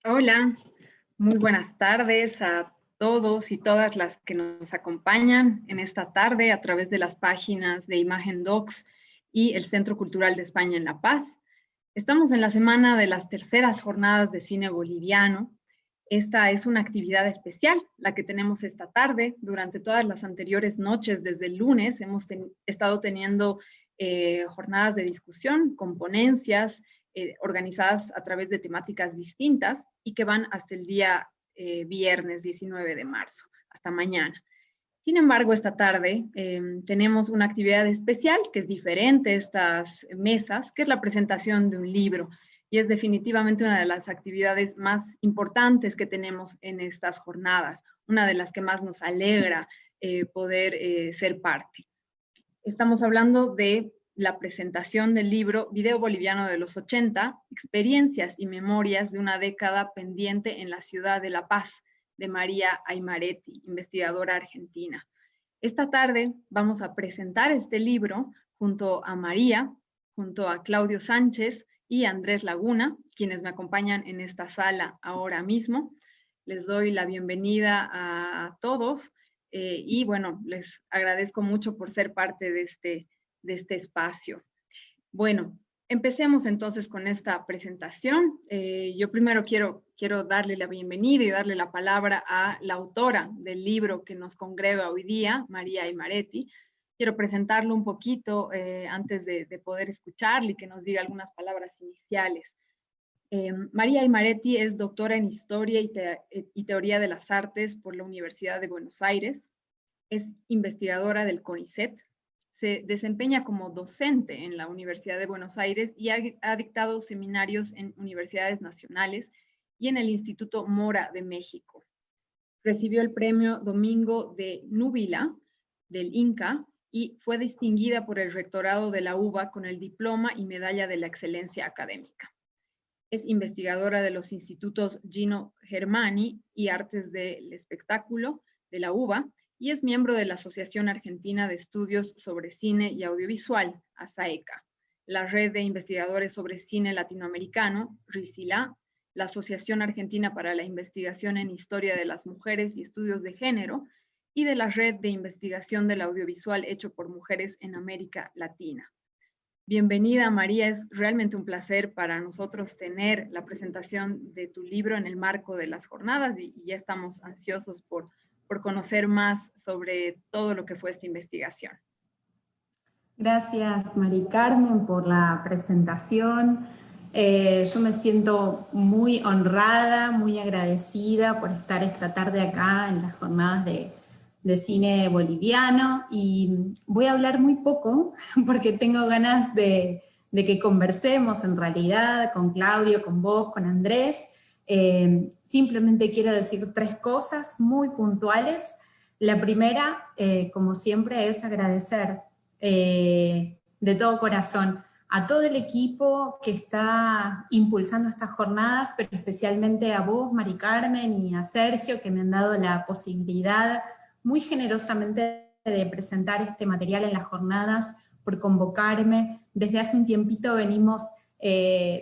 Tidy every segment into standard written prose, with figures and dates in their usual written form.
Hola, muy buenas tardes a todos y todas las que nos acompañan en esta tarde a través de las páginas de Imagen Docs y el Centro Cultural de España en La Paz. Estamos en la semana de las terceras jornadas de cine boliviano. Esta es una actividad especial, la que tenemos esta tarde. Durante todas las anteriores noches, desde el lunes, hemos estado teniendo jornadas de discusión con ponencias organizadas a través de temáticas distintas y que van hasta el día viernes 19 de marzo, hasta mañana. Sin embargo, esta tarde tenemos una actividad especial que es diferente a estas mesas, que es la presentación de un libro. Y es definitivamente una de las actividades más importantes que tenemos en estas jornadas, una de las que más nos alegra poder ser parte. Estamos hablando de la presentación del libro Video Boliviano de los 80, Experiencias y Memorias de una década pendiente en la ciudad de La Paz, de María Aymaretti, investigadora argentina. Esta tarde vamos a presentar este libro junto a María, junto a Claudio Sánchez y Andrés Laguna, quienes me acompañan en esta sala ahora mismo. Les doy la bienvenida a todos y bueno, les agradezco mucho por ser parte de este espacio. Bueno, empecemos entonces con esta presentación. Yo primero quiero darle la bienvenida y darle la palabra a la autora del libro que nos congrega hoy día, María Aymaretti. Quiero presentarlo un poquito antes de poder escucharle y que nos diga algunas palabras iniciales. María Aymaretti es doctora en Historia y Teoría de las Artes por la Universidad de Buenos Aires. Es investigadora del CONICET. Se desempeña como docente en la Universidad de Buenos Aires y ha dictado seminarios en universidades nacionales y en el Instituto Mora de México. Recibió el premio Domingo de Núbila del INCA y fue distinguida por el rectorado de la UBA con el diploma y medalla de la excelencia académica. Es investigadora de los institutos Gino Germani y Artes del Espectáculo de la UBA y es miembro de la Asociación Argentina de Estudios sobre Cine y Audiovisual, ASAECA, la Red de Investigadores sobre Cine Latinoamericano, RICILA, la Asociación Argentina para la Investigación en Historia de las Mujeres y Estudios de Género, y de la Red de Investigación del Audiovisual hecho por mujeres en América Latina. Bienvenida, María. Es realmente un placer para nosotros tener la presentación de tu libro en el marco de las jornadas y ya estamos ansiosos por conocer más sobre todo lo que fue esta investigación. Gracias, Mari Carmen, por la presentación. Yo me siento muy honrada, muy agradecida por estar esta tarde acá en las jornadas de cine boliviano, y voy a hablar muy poco porque tengo ganas de que conversemos en realidad con Claudio, con vos, con Andrés. Simplemente quiero decir 3 cosas muy puntuales. La primera, como siempre, es agradecer de todo corazón a todo el equipo que está impulsando estas jornadas, pero especialmente a vos, Mari Carmen, y a Sergio, que me han dado la posibilidad muy generosamente de presentar este material en las jornadas, por convocarme. Desde hace un tiempito venimos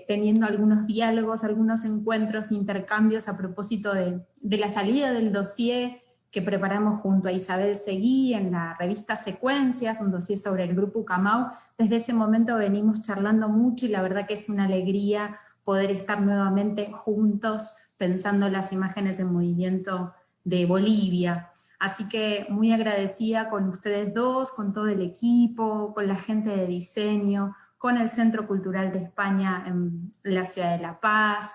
teniendo algunos diálogos, algunos encuentros, intercambios a propósito de la salida del dossier que preparamos junto a Isabel Seguí en la revista Secuencias, un dossier sobre el grupo Ucamau. Desde ese momento venimos charlando mucho y la verdad que es una alegría poder estar nuevamente juntos pensando las imágenes en movimiento de Bolivia. Así que muy agradecida con ustedes dos, con todo el equipo, con la gente de diseño, con el Centro Cultural de España en la ciudad de La Paz,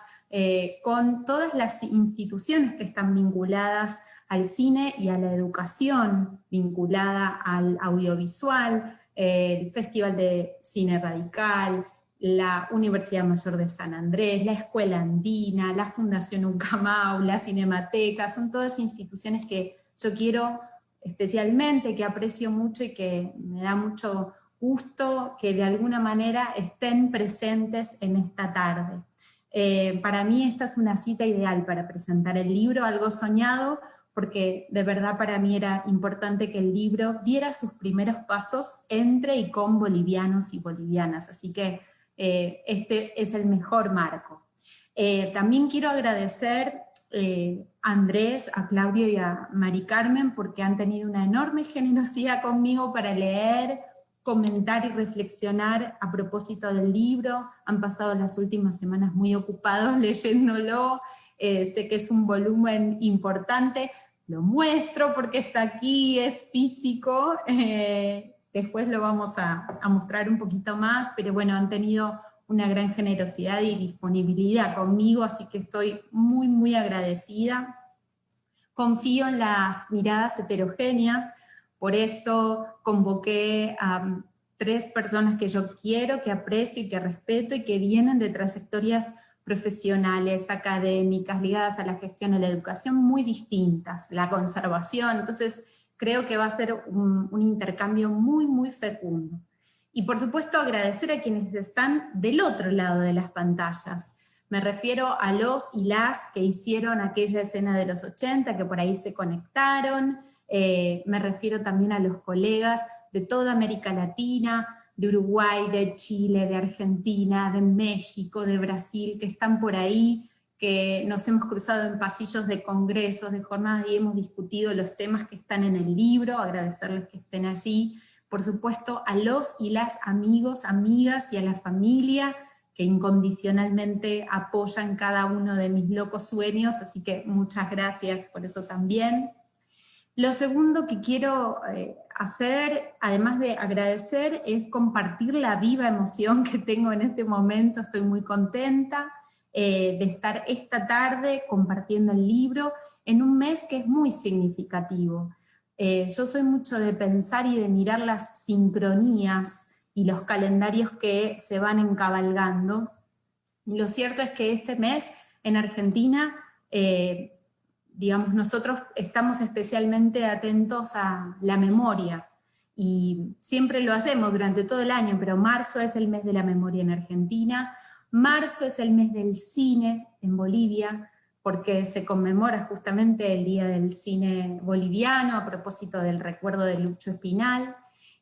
con todas las instituciones que están vinculadas al cine y a la educación vinculada al audiovisual, el Festival de Cine Radical, la Universidad Mayor de San Andrés, la Escuela Andina, la Fundación Ucamau, la Cinemateca. Son todas instituciones que yo quiero especialmente, que aprecio mucho y que me da mucho gusto que de alguna manera estén presentes en esta tarde. Para mí esta es una cita ideal para presentar el libro, algo soñado, porque de verdad para mí era importante que el libro diera sus primeros pasos entre y con bolivianos y bolivianas, así que este es el mejor marco. También quiero agradecer a Andrés, a Claudio y a Mari Carmen porque han tenido una enorme generosidad conmigo para leer, comentar y reflexionar a propósito del libro. Han pasado las últimas semanas muy ocupados leyéndolo. Sé que es un volumen importante, lo muestro porque está aquí, es físico, después lo vamos a mostrar un poquito más, pero bueno, han tenido una gran generosidad y disponibilidad conmigo, así que estoy muy, muy agradecida. Confío en las miradas heterogéneas, por eso convoqué a 3 personas que yo quiero, que aprecio y que respeto y que vienen de trayectorias profesionales, académicas, ligadas a la gestión y la educación muy distintas, la conservación, entonces creo que va a ser un intercambio muy, muy fecundo. Y por supuesto agradecer a quienes están del otro lado de las pantallas. Me refiero a los y las que hicieron aquella escena de los 80, que por ahí se conectaron, me refiero también a los colegas de toda América Latina, de Uruguay, de Chile, de Argentina, de México, de Brasil, que están por ahí, que nos hemos cruzado en pasillos de congresos, de jornadas y hemos discutido los temas que están en el libro, agradecerles que estén allí. Por supuesto, a los y las amigos, amigas y a la familia que incondicionalmente apoyan cada uno de mis locos sueños, así que muchas gracias por eso también. Lo segundo que quiero hacer, además de agradecer, es compartir la viva emoción que tengo en este momento. Estoy muy contenta de estar esta tarde compartiendo el libro en un mes que es muy significativo. Yo soy mucho de pensar y de mirar las sincronías y los calendarios que se van encabalgando. Y lo cierto es que este mes en Argentina, digamos, nosotros estamos especialmente atentos a la memoria, y siempre lo hacemos durante todo el año, pero marzo es el mes de la memoria en Argentina, marzo es el mes del cine en Bolivia, porque se conmemora justamente el Día del Cine Boliviano, a propósito del recuerdo de Lucho Espinal,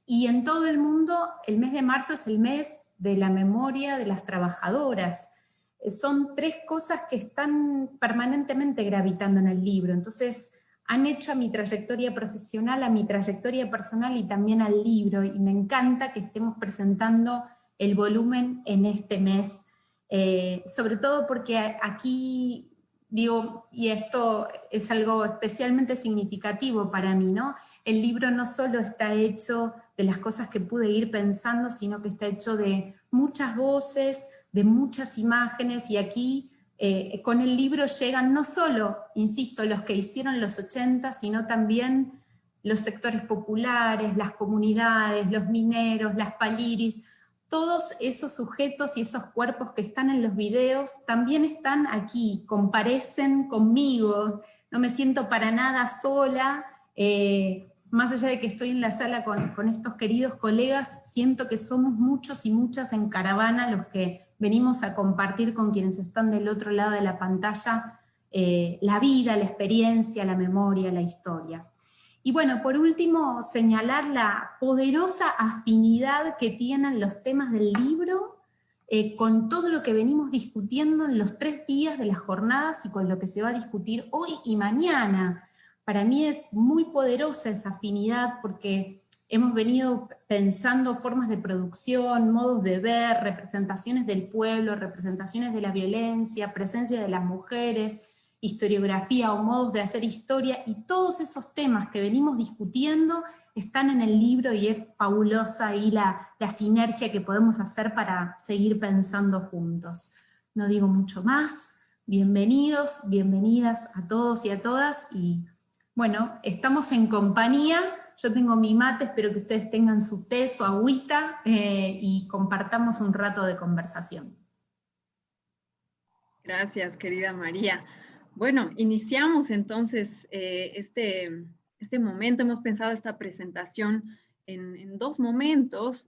y en todo el mundo el mes de marzo es el mes de la memoria de las trabajadoras. Son 3 cosas que están permanentemente gravitando en el libro, entonces han hecho a mi trayectoria profesional, a mi trayectoria personal y también al libro, y me encanta que estemos presentando el volumen en este mes, sobre todo porque aquí, digo, y esto es algo especialmente significativo para mí, ¿no? El libro no solo está hecho de las cosas que pude ir pensando, sino que está hecho de muchas voces, de muchas imágenes, y aquí con el libro llegan no solo, insisto, los que hicieron los 80, sino también los sectores populares, las comunidades, los mineros, las paliris, todos esos sujetos y esos cuerpos que están en los videos también están aquí, comparecen conmigo, no me siento para nada sola, más allá de que estoy en la sala con estos queridos colegas, siento que somos muchos y muchas en caravana los que venimos a compartir con quienes están del otro lado de la pantalla la vida, la experiencia, la memoria, la historia. Y bueno, por último, señalar la poderosa afinidad que tienen los temas del libro con todo lo que venimos discutiendo en los 3 días de las jornadas y con lo que se va a discutir hoy y mañana. Para mí es muy poderosa esa afinidad porque hemos venido pensando formas de producción, modos de ver, representaciones del pueblo, representaciones de la violencia, presencia de las mujeres, historiografía o modos de hacer historia, y todos esos temas que venimos discutiendo están en el libro y es fabulosa ahí la sinergia que podemos hacer para seguir pensando juntos. No digo mucho más, bienvenidos, bienvenidas a todos y a todas, y bueno, estamos en compañía. Yo tengo mi mate, espero que ustedes tengan su té, su agüita, y compartamos un rato de conversación. Gracias, querida María. Bueno, iniciamos entonces este momento. Hemos pensado esta presentación en 2 momentos.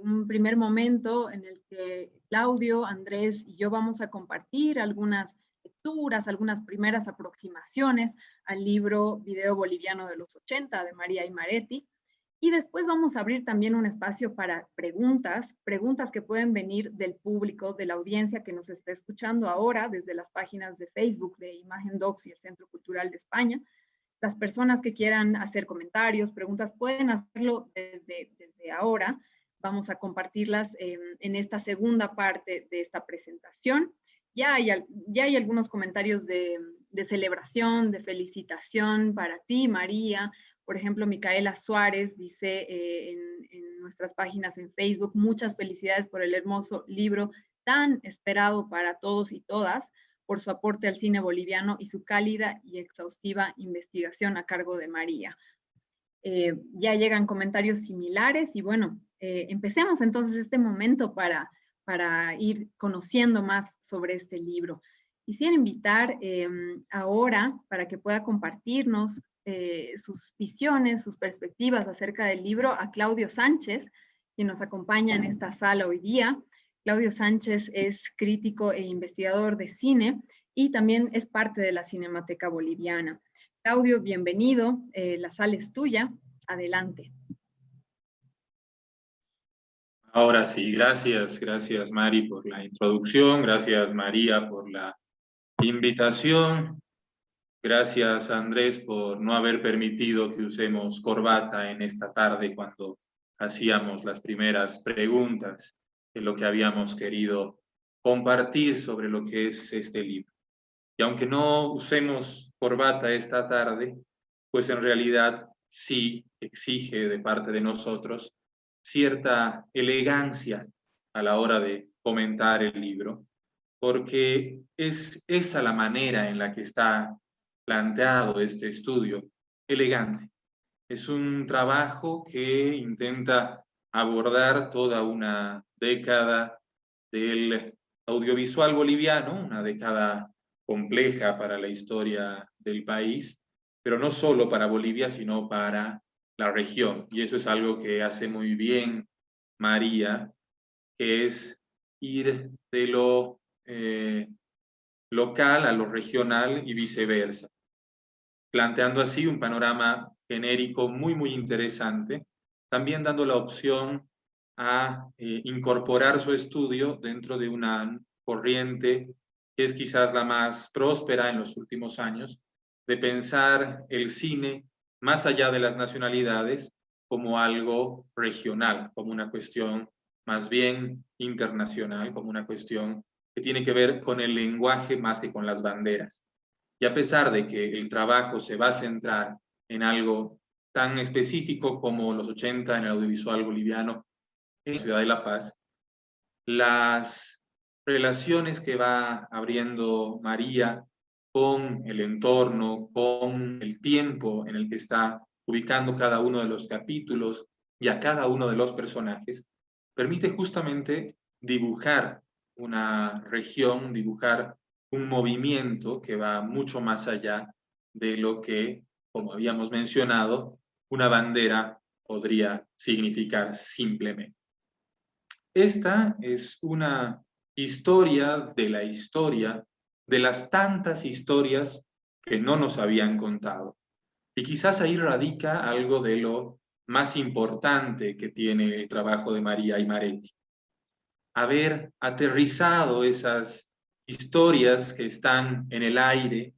Un primer momento en el que Claudio, Andrés y yo vamos a compartir algunas lecturas, algunas primeras aproximaciones al libro Video Boliviano de los 80 de María Imaretti. Y después vamos a abrir también un espacio para preguntas que pueden venir del público, de la audiencia que nos está escuchando ahora desde las páginas de Facebook de Imagen Docs y el Centro Cultural de España. Las personas que quieran hacer comentarios, preguntas, pueden hacerlo desde ahora. Vamos a compartirlas en esta segunda parte de esta presentación. Ya hay algunos comentarios de celebración, de felicitación para ti, María. Por ejemplo, Micaela Suárez dice en nuestras páginas en Facebook, muchas felicidades por el hermoso libro tan esperado para todos y todas, por su aporte al cine boliviano y su cálida y exhaustiva investigación a cargo de María. Ya llegan comentarios similares y bueno, empecemos entonces este momento para ir conociendo más sobre este libro. Quisiera invitar ahora para que pueda compartirnos sus visiones, sus perspectivas acerca del libro a Claudio Sánchez, quien nos acompaña en esta sala hoy día. Claudio Sánchez es crítico e investigador de cine y también es parte de la Cinemateca Boliviana. Claudio, bienvenido, la sala es tuya, adelante. Ahora sí, gracias Mari por la introducción, gracias María por la invitación, gracias Andrés por no haber permitido que usemos corbata en esta tarde cuando hacíamos las primeras preguntas de lo que habíamos querido compartir sobre lo que es este libro. Y aunque no usemos corbata esta tarde, pues en realidad sí exige de parte de nosotros cierta elegancia a la hora de comentar el libro, porque es esa la manera en la que está planteado este estudio, elegante. Es un trabajo que intenta abordar toda una década del audiovisual boliviano, una década compleja para la historia del país, pero no solo para Bolivia, sino para la región. Y eso es algo que hace muy bien María, que es ir de lo local a lo regional y viceversa, planteando así un panorama genérico muy interesante, también dando la opción a incorporar su estudio dentro de una corriente que es quizás la más próspera en los últimos años, de pensar el cine más allá de las nacionalidades como algo regional, como una cuestión más bien internacional, como una cuestión que tiene que ver con el lenguaje más que con las banderas. Y a pesar de que el trabajo se va a centrar en algo tan específico como los 80 en el audiovisual boliviano en la ciudad de La Paz, las relaciones que va abriendo María con el entorno, con el tiempo en el que está ubicando cada uno de los capítulos y a cada uno de los personajes, permite justamente dibujar una región, dibujar un movimiento que va mucho más allá de lo que, como habíamos mencionado, una bandera podría significar simplemente. Esta es una historia de la historia de las tantas historias que no nos habían contado. Y quizás ahí radica algo de lo más importante que tiene el trabajo de María Imaretti. Haber aterrizado esas historias que están en el aire,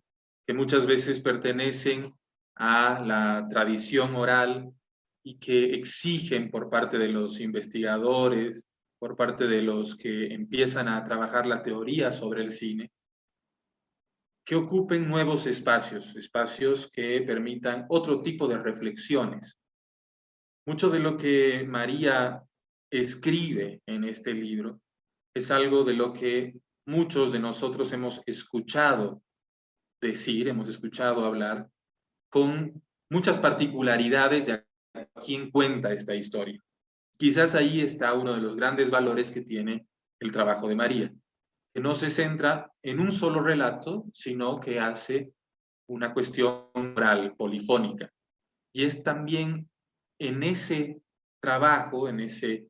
que muchas veces pertenecen a la tradición oral y que exigen por parte de los investigadores, por parte de los que empiezan a trabajar la teoría sobre el cine, que ocupen nuevos espacios, espacios que permitan otro tipo de reflexiones. Mucho de lo que María escribe en este libro es algo de lo que muchos de nosotros hemos escuchado decir, hemos escuchado hablar, con muchas particularidades de a quién cuenta esta historia. Quizás ahí está uno de los grandes valores que tiene el trabajo de María, que no se centra en un solo relato, sino que hace una cuestión oral, polifónica. Y es también en ese trabajo, en ese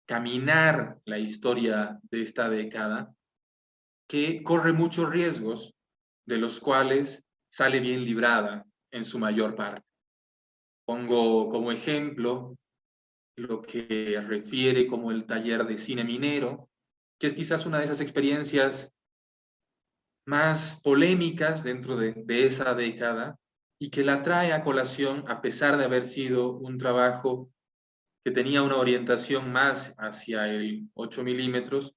caminar la historia de esta década, que corre muchos riesgos, de los cuales sale bien librada en su mayor parte. Pongo como ejemplo lo que refiere como el taller de cine minero, que es quizás una de esas experiencias más polémicas dentro de esa década y que la trae a colación a pesar de haber sido un trabajo que tenía una orientación más hacia el 8 milímetros,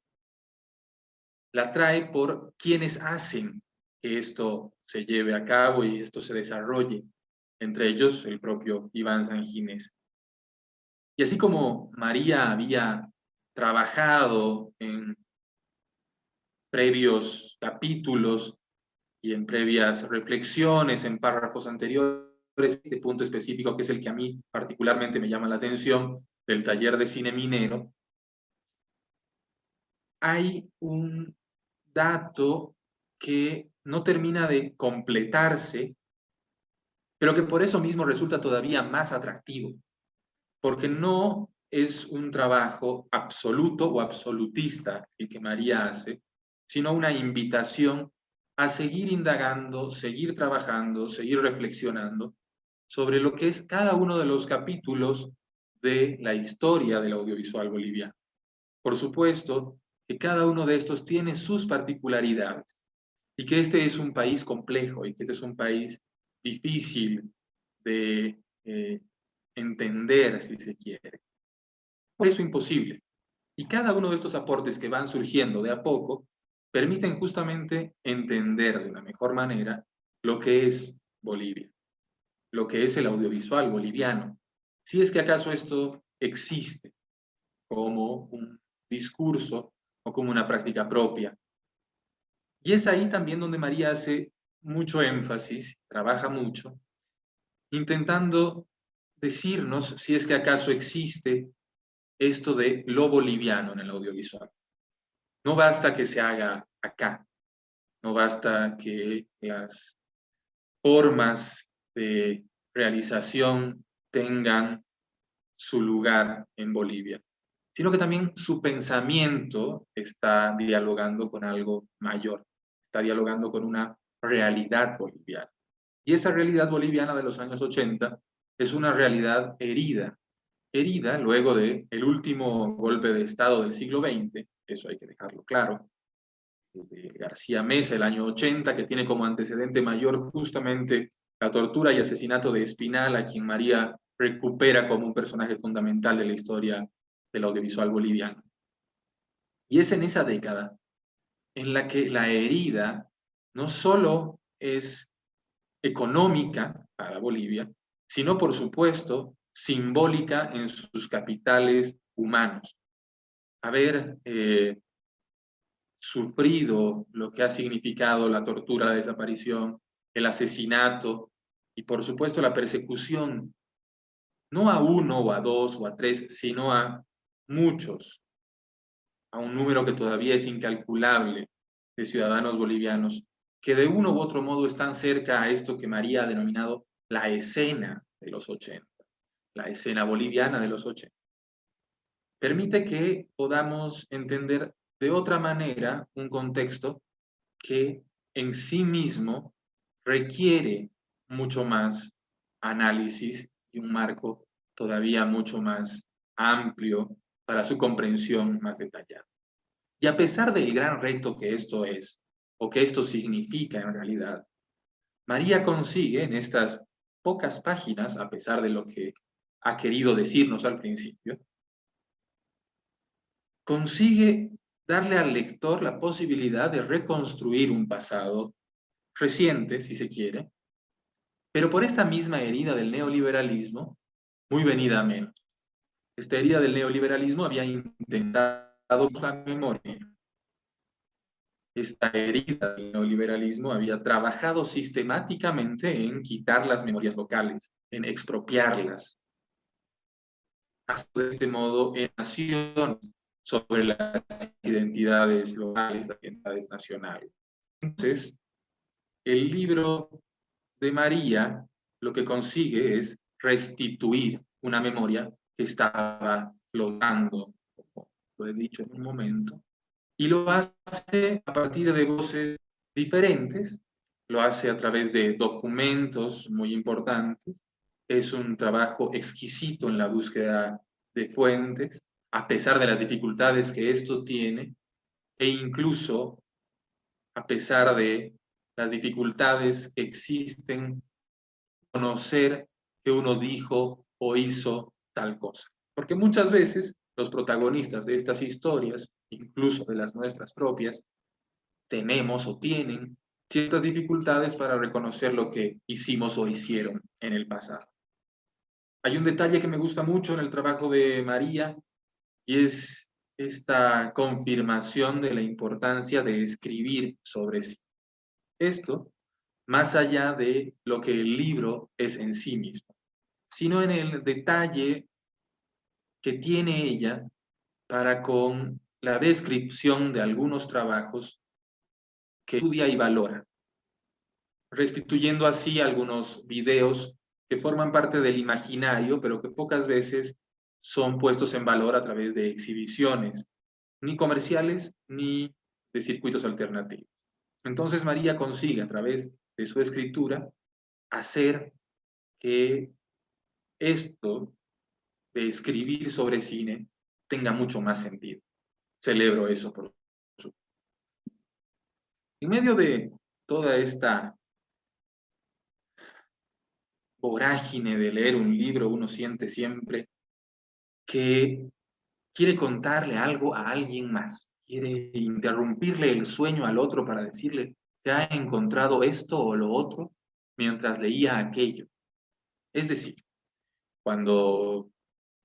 la trae por quienes hacen que esto se lleve a cabo y esto se desarrolle, entre ellos el propio Iván Sanginés. Y así como María había trabajado en previos capítulos y en previas reflexiones, en párrafos anteriores, este punto específico que es el que a mí particularmente me llama la atención, del taller de cine minero, hay un dato que no termina de completarse, pero que por eso mismo resulta todavía más atractivo, porque no es un trabajo absoluto o absolutista el que María hace, sino una invitación a seguir indagando, seguir trabajando, seguir reflexionando sobre lo que es cada uno de los capítulos de la historia del audiovisual boliviano. Por supuesto que cada uno de estos tiene sus particularidades y que este es un país complejo y que este es un país difícil de entender, si se quiere. Por eso imposible. Y cada uno de estos aportes que van surgiendo de a poco permiten justamente entender de una mejor manera lo que es Bolivia, lo que es el audiovisual boliviano. Si es que acaso esto existe como un discurso o como una práctica propia. Y es ahí también donde María hace mucho énfasis, trabaja mucho, intentando decirnos si es que acaso existe esto de lo boliviano en el audiovisual. No basta que se haga acá, no basta que las formas de realización tengan su lugar en Bolivia, sino que también su pensamiento está dialogando con algo mayor, está dialogando con una realidad boliviana. Y esa realidad boliviana de los años 80 es una realidad herida luego del último golpe de Estado del siglo XX, eso hay que dejarlo claro, de García Meza, el año 80, que tiene como antecedente mayor justamente la tortura y asesinato de Espinal, a quien María recupera como un personaje fundamental de la historia del audiovisual boliviano. Y es en esa década en la que la herida no solo es económica para Bolivia, sino por supuesto simbólica en sus capitales humanos. Haber sufrido lo que ha significado la tortura, la desaparición, el asesinato y por supuesto la persecución, no a uno o a dos o a tres, sino a muchos, a un número que todavía es incalculable de ciudadanos bolivianos que de uno u otro modo están cerca a esto que María ha denominado la escena de los 80, la escena boliviana de los 80. Permite que podamos entender de otra manera un contexto que en sí mismo requiere mucho más análisis y un marco todavía mucho más amplio para su comprensión más detallada. Y a pesar del gran reto que esto es, o que esto significa en realidad, María consigue en estas pocas páginas, a pesar de lo que ha querido decirnos al principio, consigue darle al lector la posibilidad de reconstruir un pasado reciente, si se quiere, pero por esta misma herida del neoliberalismo, muy venida a menos. Esta herida del neoliberalismo había intentado la memoria. Esta herida del neoliberalismo había trabajado sistemáticamente en quitar las memorias locales, en expropiarlas. Hasta de este modo, en nación sobre las identidades locales, las identidades nacionales. Entonces, el libro de María lo que consigue es restituir una memoria que estaba flotando, como lo he dicho en un momento, y lo hace a partir de voces diferentes, lo hace a través de documentos muy importantes, es un trabajo exquisito en la búsqueda de fuentes, a pesar de las dificultades que esto tiene, e incluso a pesar de las dificultades que existen, conocer que uno dijo o hizo tal cosa. Porque muchas veces los protagonistas de estas historias, incluso de las nuestras propias, tenemos o tienen ciertas dificultades para reconocer lo que hicimos o hicieron en el pasado. Hay un detalle que me gusta mucho en el trabajo de María y es esta confirmación de la importancia de escribir sobre sí. Esto, más allá de lo que el libro es en sí mismo, sino en el detalle que tiene ella para con la descripción de algunos trabajos que estudia y valora, restituyendo así algunos videos que forman parte del imaginario, pero que pocas veces son puestos en valor a través de exhibiciones, ni comerciales, ni de circuitos alternativos. Entonces María consigue, a través de su escritura, hacer que esto de escribir sobre cine tenga mucho más sentido. Celebro eso por supuesto. En medio de toda esta vorágine de leer un libro, uno siente siempre que quiere contarle algo a alguien más, quiere interrumpirle el sueño al otro para decirle que ha encontrado esto o lo otro mientras leía aquello. Es decir, cuando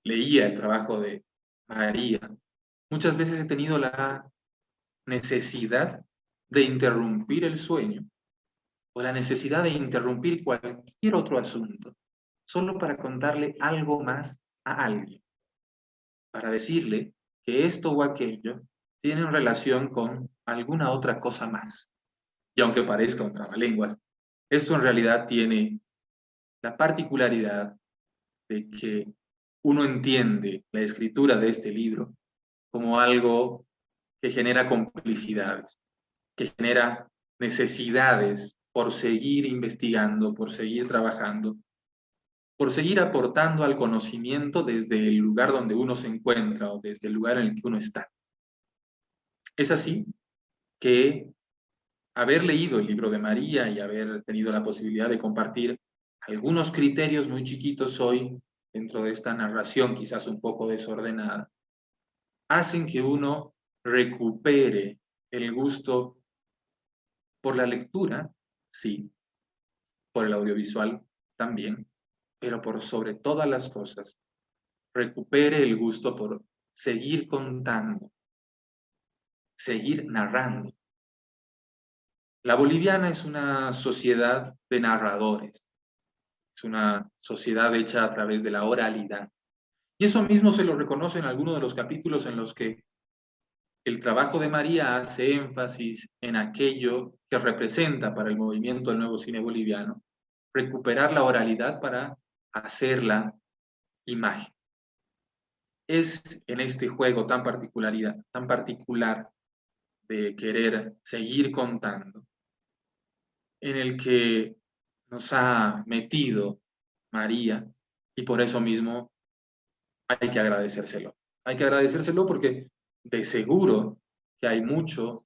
leía el trabajo de María, muchas veces he tenido la necesidad de interrumpir el sueño o la necesidad de interrumpir cualquier otro asunto, solo para contarle algo más a alguien, para decirle que esto o aquello tiene relación con alguna otra cosa más. Y aunque parezca un trabalenguas, esto en realidad tiene la particularidad de que uno entiende la escritura de este libro como algo que genera complicidades, que genera necesidades por seguir investigando, por seguir trabajando, por seguir aportando al conocimiento desde el lugar donde uno se encuentra o desde el lugar en el que uno está. Es así que haber leído el libro de María y haber tenido la posibilidad de compartir algunos criterios muy chiquitos hoy dentro de esta narración quizás un poco desordenada, hacen que uno recupere el gusto por la lectura, sí, por el audiovisual también, pero por sobre todas las cosas, recupere el gusto por seguir contando, seguir narrando. La boliviana es una sociedad de narradores, es una sociedad hecha a través de la oralidad. Y eso mismo se lo reconoce en algunos de los capítulos en los que el trabajo de María hace énfasis en aquello que representa para el movimiento del nuevo cine boliviano, recuperar la oralidad para hacerla imagen. Es en este juego tan particular de querer seguir contando, en el que nos ha metido María, y por eso mismo hay que agradecérselo. Hay que agradecérselo porque de seguro que hay mucho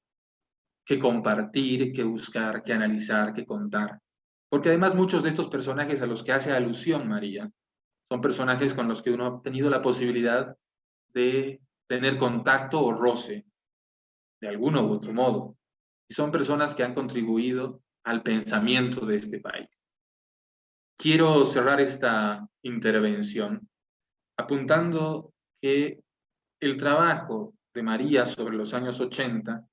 que compartir, que buscar, que analizar, que contar. Porque además muchos de estos personajes a los que hace alusión María son personajes con los que uno ha tenido la posibilidad de tener contacto o roce de alguno u otro modo. Y son personas que han contribuido al pensamiento de este país. Quiero cerrar esta intervención apuntando que el trabajo de María sobre los años 80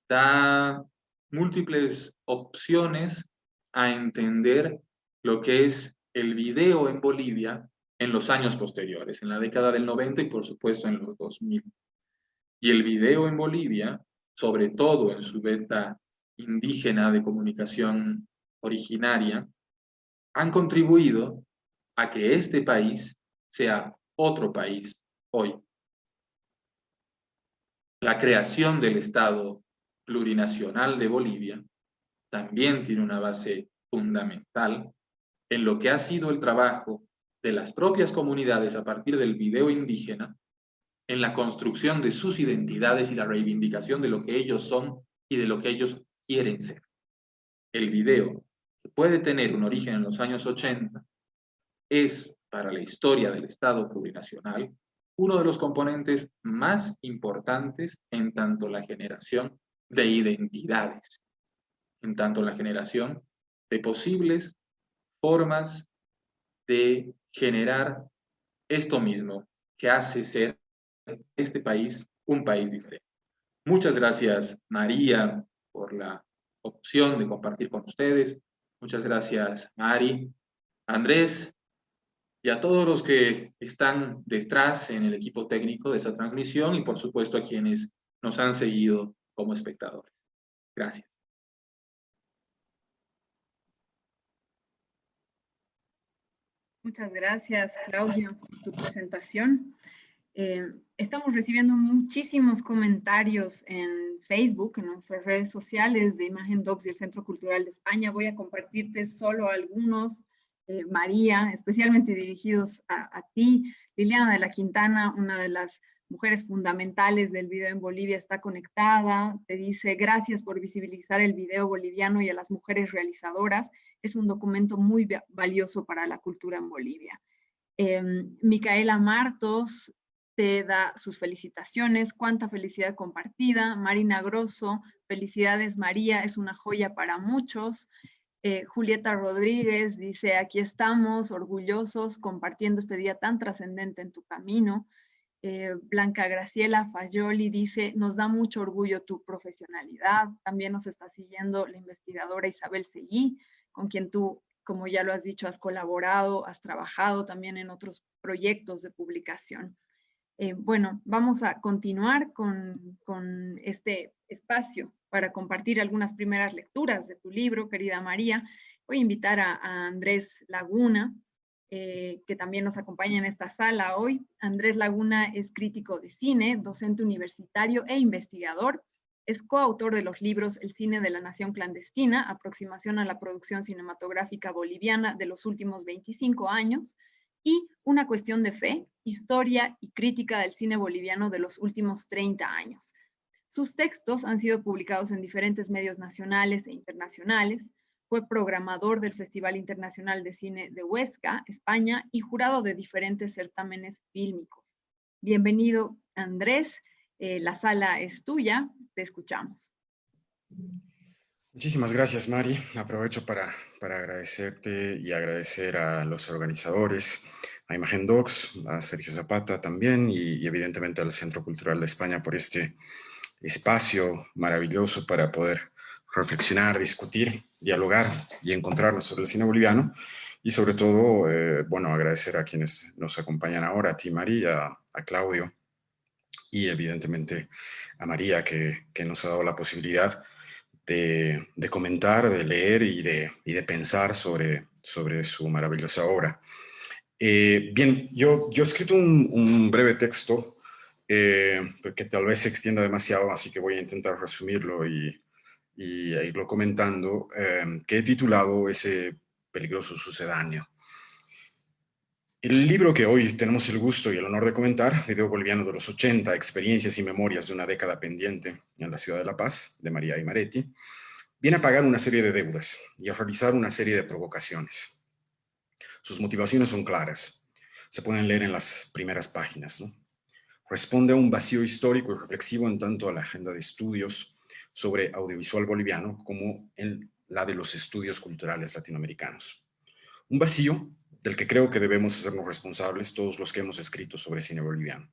da múltiples opciones a entender lo que es el video en Bolivia en los años posteriores, en la década del 90 y por supuesto en los 2000. Y el video en Bolivia, sobre todo en su beta indígena de comunicación originaria, han contribuido a que este país sea otro país hoy. La creación del Estado plurinacional de Bolivia también tiene una base fundamental en lo que ha sido el trabajo de las propias comunidades a partir del video indígena, en la construcción de sus identidades y la reivindicación de lo que ellos son y de lo que ellos quieren ser. El video, que puede tener un origen en los años 80, es, para la historia del Estado plurinacional, uno de los componentes más importantes en tanto la generación de identidades, en tanto la generación de posibles formas de generar esto mismo que hace ser este país un país diferente. Muchas gracias, María, por la opción de compartir con ustedes. Muchas gracias, Mari, Andrés, y a todos los que están detrás en el equipo técnico de esa transmisión y por supuesto a quienes nos han seguido como espectadores. Gracias. Muchas gracias, Claudio, por tu presentación. Estamos recibiendo muchísimos comentarios en Facebook, en nuestras redes sociales de Imagen Docs y el Centro Cultural de España. Voy a compartirte solo algunos. María, especialmente dirigidos a ti. Liliana de la Quintana, una de las mujeres fundamentales del video en Bolivia, está conectada. Te dice, gracias por visibilizar el video boliviano y a las mujeres realizadoras. Es un documento muy valioso para la cultura en Bolivia. Micaela Martos te da sus felicitaciones. Cuánta felicidad compartida. Marina Grosso, felicidades María, es una joya para muchos. Julieta Rodríguez dice, aquí estamos orgullosos compartiendo este día tan trascendente en tu camino. Blanca Graciela Fagioli dice, nos da mucho orgullo tu profesionalidad. También nos está siguiendo la investigadora Isabel Seguí, con quien tú, como ya lo has dicho, has colaborado, has trabajado también en otros proyectos de publicación. Bueno, vamos a continuar con este espacio para compartir algunas primeras lecturas de tu libro, querida María. Voy a invitar a Andrés Laguna, que también nos acompaña en esta sala hoy. Andrés Laguna es crítico de cine, docente universitario e investigador. Es coautor de los libros El cine de la nación clandestina, aproximación a la producción cinematográfica boliviana de los últimos 25 años, y Una cuestión de fe, historia y crítica del cine boliviano de los últimos 30 años. Sus textos han sido publicados en diferentes medios nacionales e internacionales. Fue programador del Festival Internacional de Cine de Huesca, España, y jurado de diferentes certámenes fílmicos. Bienvenido, Andrés. La sala es tuya. Te escuchamos. Muchísimas gracias, Mari. Aprovecho para agradecerte y agradecer a los organizadores, a Imagen Docs, a Sergio Zapata también y evidentemente al Centro Cultural de España por este espacio maravilloso para poder reflexionar, discutir, dialogar y encontrarnos sobre el cine boliviano. Y sobre todo, bueno, agradecer a quienes nos acompañan ahora, a ti, María, a Claudio y evidentemente a María, que nos ha dado la posibilidad de comentar, de leer y de pensar sobre su maravillosa obra. Bien, yo he escrito un breve texto que tal vez se extienda demasiado, así que voy a intentar resumirlo y irlo comentando, que he titulado Ese peligroso sucedáneo. El libro que hoy tenemos el gusto y el honor de comentar, Video boliviano de los 80, experiencias y memorias de una década pendiente en la ciudad de La Paz, de María Aymaretti, viene a pagar una serie de deudas y a realizar una serie de provocaciones. Sus motivaciones son claras, se pueden leer en las primeras páginas, ¿no? Responde a un vacío histórico y reflexivo en tanto a la agenda de estudios sobre audiovisual boliviano como en la de los estudios culturales latinoamericanos. Un vacío del que creo que debemos hacernos responsables todos los que hemos escrito sobre cine boliviano,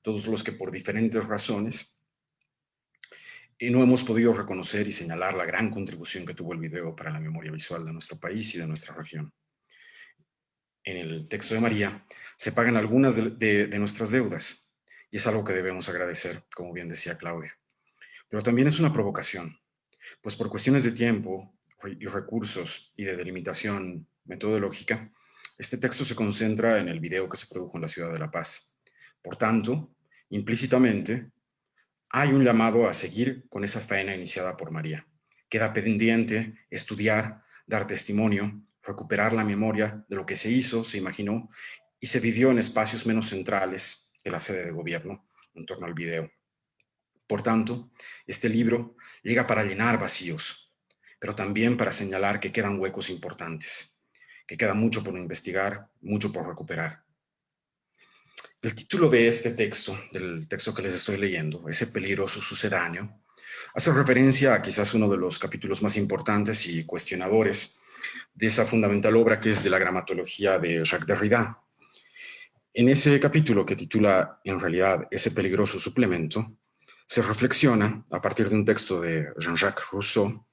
todos los que por diferentes razones no hemos podido reconocer y señalar la gran contribución que tuvo el video para la memoria visual de nuestro país y de nuestra región. En el texto de María se pagan algunas de nuestras deudas y es algo que debemos agradecer, como bien decía Claudia. Pero también es una provocación, pues por cuestiones de tiempo y recursos y de delimitación metodológica, este texto se concentra en el video que se produjo en la ciudad de La Paz. Por tanto, implícitamente, hay un llamado a seguir con esa faena iniciada por María. Queda pendiente estudiar, dar testimonio, recuperar la memoria de lo que se hizo, se imaginó y se vivió en espacios menos centrales que la sede de gobierno en torno al video. Por tanto, este libro llega para llenar vacíos, pero también para señalar que quedan huecos importantes, que queda mucho por investigar, mucho por recuperar. El título de este texto, del texto que les estoy leyendo, Ese peligroso sucedáneo, hace referencia a quizás uno de los capítulos más importantes y cuestionadores de esa fundamental obra que es de la gramatología de Jacques Derrida. En ese capítulo, que titula en realidad Ese peligroso suplemento, se reflexiona, a partir de un texto de Jean-Jacques Rousseau,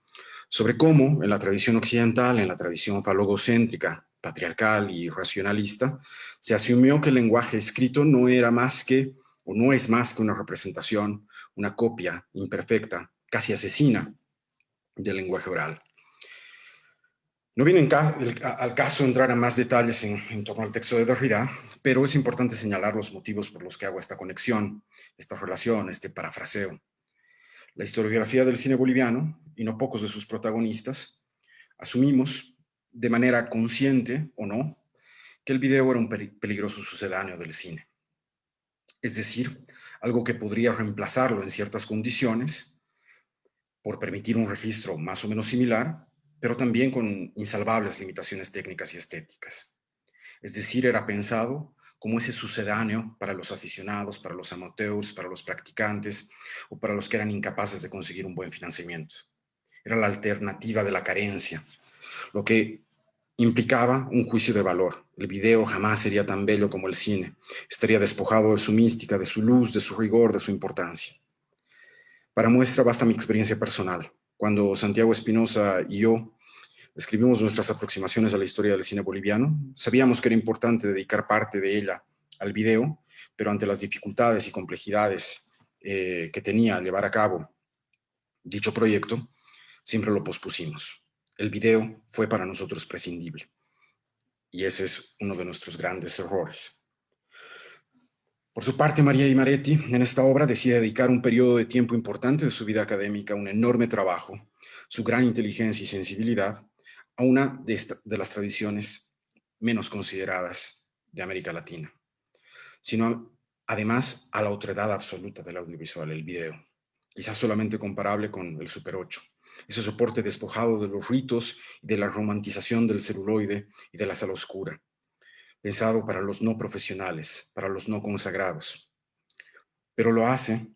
sobre cómo en la tradición occidental, en la tradición falogocéntrica, patriarcal y racionalista, se asumió que el lenguaje escrito no era más que, o no es más que una representación, una copia imperfecta, casi asesina del lenguaje oral. No viene al caso entrar a más detalles en torno al texto de Derrida, pero es importante señalar los motivos por los que hago esta conexión, esta relación, este parafraseo. La historiografía del cine boliviano, y no pocos de sus protagonistas, asumimos, de manera consciente o no, que el video era un peligroso sucedáneo del cine. Es decir, algo que podría reemplazarlo en ciertas condiciones, por permitir un registro más o menos similar, pero también con insalvables limitaciones técnicas y estéticas. Es decir, era pensado como ese sucedáneo para los aficionados, para los amateurs, para los practicantes o para los que eran incapaces de conseguir un buen financiamiento. Era la alternativa de la carencia, lo que implicaba un juicio de valor. El video jamás sería tan bello como el cine. Estaría despojado de su mística, de su luz, de su rigor, de su importancia. Para muestra basta mi experiencia personal. Cuando Santiago Espinosa y yo escribimos nuestras aproximaciones a la historia del cine boliviano, sabíamos que era importante dedicar parte de ella al video, pero ante las dificultades y complejidades que tenía llevar a cabo dicho proyecto, siempre lo pospusimos. El video fue para nosotros prescindible. Y ese es uno de nuestros grandes errores. Por su parte, María Imaretti, en esta obra, decide dedicar un periodo de tiempo importante de su vida académica, un enorme trabajo, su gran inteligencia y sensibilidad, a una de las tradiciones menos consideradas de América Latina, sino además a la otredad absoluta del audiovisual, el video, quizás solamente comparable con el Super 8, ese soporte despojado de los ritos y de la romantización del celuloide y de la sala oscura, pensado para los no profesionales, para los no consagrados. Pero lo hace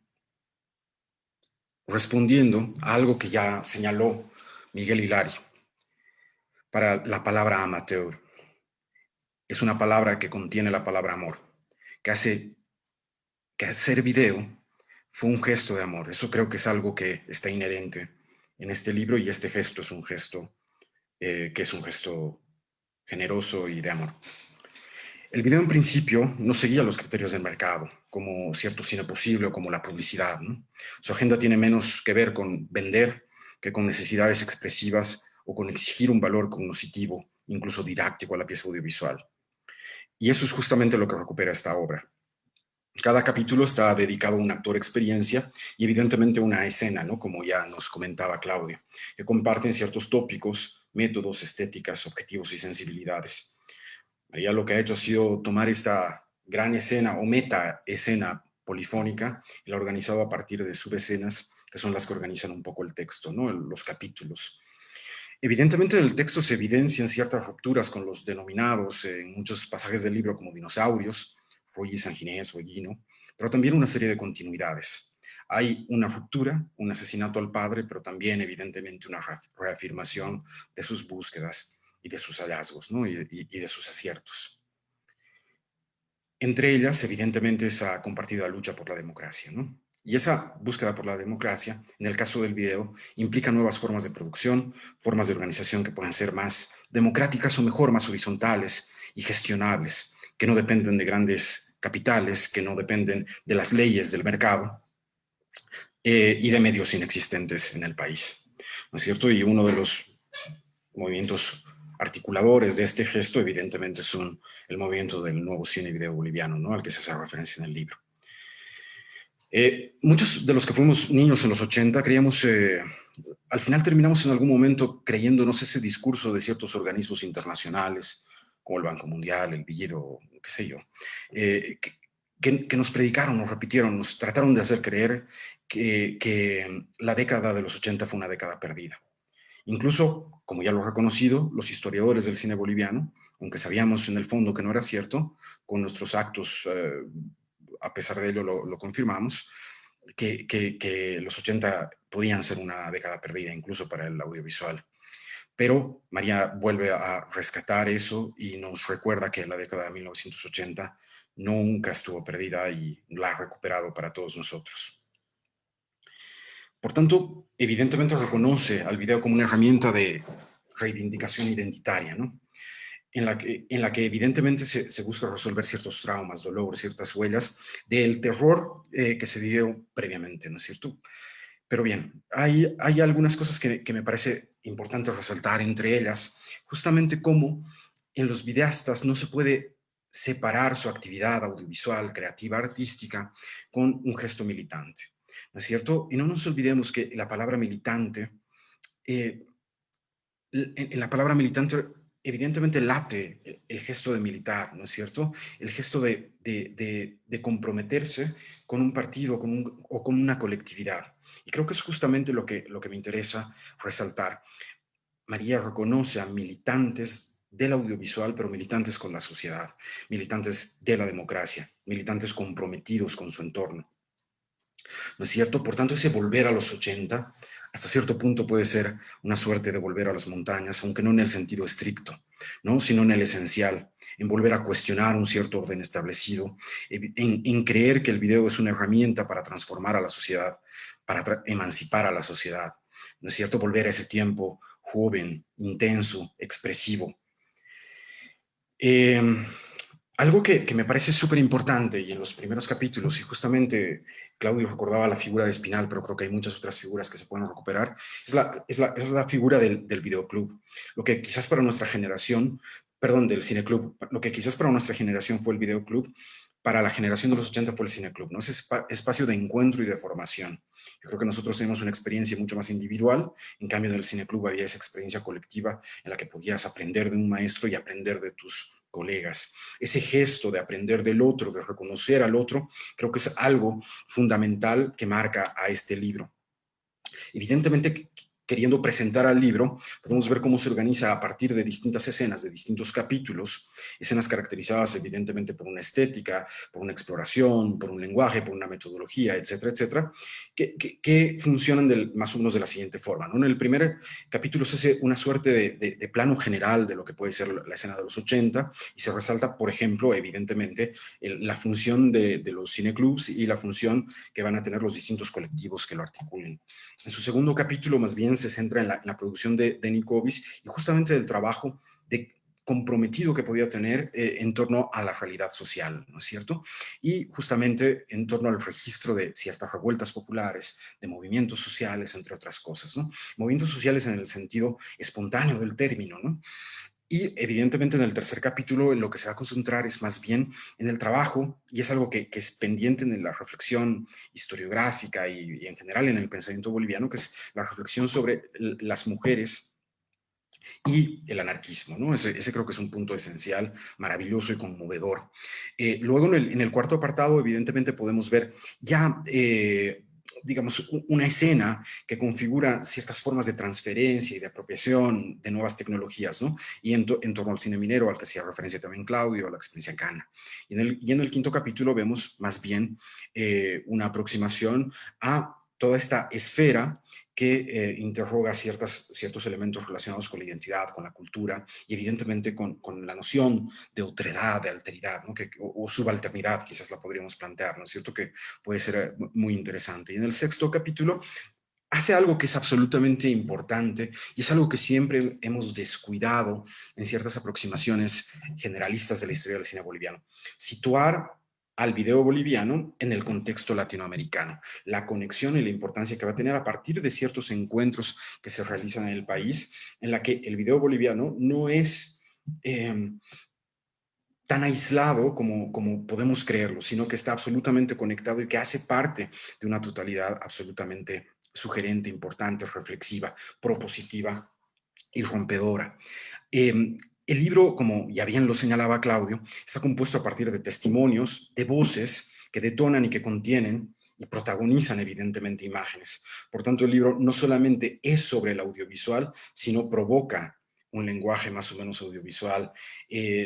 respondiendo a algo que ya señaló Miguel Hilari para la palabra amateur. Es una palabra que contiene la palabra amor, que hace que hacer video fue un gesto de amor. Eso creo que es algo que está inherente en este libro, y este gesto es un gesto que es un gesto generoso y de amor. El video en principio no seguía los criterios del mercado, como cierto cine posible o como la publicidad, ¿no? Su agenda tiene menos que ver con vender que con necesidades expresivas o con exigir un valor cognoscitivo, incluso didáctico, a la pieza audiovisual. Y eso es justamente lo que recupera esta obra. Cada capítulo está dedicado a un actor experiencia y evidentemente una escena, ¿no? Como ya nos comentaba Claudia, que comparten ciertos tópicos, métodos, estéticas, objetivos y sensibilidades. María lo que ha hecho ha sido tomar esta gran escena o meta escena polifónica y la ha organizado a partir de subescenas, que son las que organizan un poco el texto, ¿no? Los capítulos. Evidentemente en el texto se evidencian ciertas rupturas con los denominados en muchos pasajes del libro como dinosaurios, Ruiz, San Ginés, Bollino, pero también una serie de continuidades. Hay una ruptura, un asesinato al padre, pero también evidentemente una reafirmación de sus búsquedas y de sus hallazgos, ¿no? y de sus aciertos. Entre ellas, evidentemente, esa compartida lucha por la democracia, ¿no? Y esa búsqueda por la democracia, en el caso del video, implica nuevas formas de producción, formas de organización que puedan ser más democráticas o mejor, más horizontales y gestionables, que no dependen de grandes capitales, que no dependen de las leyes del mercado y de medios inexistentes en el país, ¿no es cierto? Y uno de los movimientos articuladores de este gesto, evidentemente, son el movimiento del nuevo cine y video boliviano, ¿no? Al que se hace referencia en el libro. Muchos de los que fuimos niños en los 80 creíamos, al final terminamos en algún momento creyéndonos ese discurso de ciertos organismos internacionales, como el Banco Mundial, el BID o qué sé yo, que nos predicaron, nos repitieron, nos trataron de hacer creer que la década de los 80 fue una década perdida. Incluso, como ya lo he reconocido, los historiadores del cine boliviano, aunque sabíamos en el fondo que no era cierto, con nuestros actos, a pesar de ello, lo confirmamos, que los 80 podían ser una década perdida, incluso para el audiovisual. Pero María vuelve a rescatar eso y nos recuerda que la década de 1980 nunca estuvo perdida y la ha recuperado para todos nosotros. Por tanto, evidentemente reconoce al video como una herramienta de reivindicación identitaria, ¿no? En la que evidentemente se busca resolver ciertos traumas, dolor, ciertas huellas del terror que se vivió previamente, ¿no es cierto? Pero bien, hay algunas cosas que me parece importante resaltar, entre ellas, justamente cómo en los videastas no se puede separar su actividad audiovisual, creativa, artística, con un gesto militante, ¿no es cierto? Y no nos olvidemos que la palabra militante, eh, en la palabra militante evidentemente late el gesto de militar, ¿no es cierto? El gesto de comprometerse con un partido o con una colectividad. Y creo que es justamente lo que me interesa resaltar. María reconoce a militantes del audiovisual, pero militantes con la sociedad, militantes de la democracia, militantes comprometidos con su entorno. ¿No es cierto? Por tanto, ese volver a los 80, hasta cierto punto puede ser una suerte de volver a las montañas, aunque no en el sentido estricto, ¿no? Sino en el esencial, en volver a cuestionar un cierto orden establecido, en creer que el video es una herramienta para transformar a la sociedad, para emancipar a la sociedad, ¿no es cierto? Volver a ese tiempo joven, intenso, expresivo. Algo que me parece súper importante, y en los primeros capítulos, y justamente Claudio recordaba la figura de Espinal, pero creo que hay muchas otras figuras que se pueden recuperar, es la figura del videoclub. Lo que quizás para nuestra generación, perdón, del cineclub, lo que quizás para nuestra generación fue el videoclub, para la generación de los 80 fue el cineclub, ¿no? Ese espacio de encuentro y de formación. Yo creo que nosotros tenemos una experiencia mucho más individual, en cambio en el cineclub había esa experiencia colectiva en la que podías aprender de un maestro y aprender de tus colegas. Ese gesto de aprender del otro, de reconocer al otro, creo que es algo fundamental que marca a este libro. Evidentemente, queriendo presentar al libro, podemos ver cómo se organiza a partir de distintas escenas, de distintos capítulos, escenas caracterizadas evidentemente por una estética, por una exploración, por un lenguaje, por una metodología, etcétera, etcétera, que funcionan más o menos de la siguiente forma, ¿no? En el primer capítulo se hace una suerte de plano general de lo que puede ser la escena de los 80 y se resalta, por ejemplo, evidentemente, la función de los cineclubs y la función que van a tener los distintos colectivos que lo articulen. En su segundo capítulo, más bien, se centra en la producción de Nico Ovis y justamente del trabajo comprometido que podía tener en torno a la realidad social, ¿no es cierto? Y justamente en torno al registro de ciertas revueltas populares, de movimientos sociales, entre otras cosas, ¿no? Movimientos sociales en el sentido espontáneo del término, ¿no? Y evidentemente en el tercer capítulo en lo que se va a concentrar es más bien en el trabajo, y es algo que es pendiente en la reflexión historiográfica y en general en el pensamiento boliviano, que es la reflexión sobre las mujeres y el anarquismo, ¿no? Ese creo que es un punto esencial, maravilloso y conmovedor. Luego en el cuarto apartado, evidentemente podemos ver ya digamos, una escena que configura ciertas formas de transferencia y de apropiación de nuevas tecnologías, ¿no? Y en torno al cine minero, al que hacía referencia también Claudio, a la experiencia Cana. Y en el quinto capítulo vemos más bien una aproximación a toda esta esfera que interroga ciertos elementos relacionados con la identidad, con la cultura y evidentemente con la noción de otredad, de alteridad, ¿no? O subalternidad, quizás la podríamos plantear, ¿no es cierto? Que puede ser muy interesante. Y en el sexto capítulo hace algo que es absolutamente importante y es algo que siempre hemos descuidado en ciertas aproximaciones generalistas de la historia del cine boliviano. Situar al video boliviano en el contexto latinoamericano, la conexión y la importancia que va a tener a partir de ciertos encuentros que se realizan en el país, en la que el video boliviano no es tan aislado como podemos creerlo, sino que está absolutamente conectado y que hace parte de una totalidad absolutamente sugerente, importante, reflexiva, propositiva y rompedora. El libro, como ya bien lo señalaba Claudio, está compuesto a partir de testimonios, de voces que detonan y que contienen y protagonizan evidentemente imágenes. Por tanto, el libro no solamente es sobre el audiovisual, sino provoca un lenguaje más o menos audiovisual.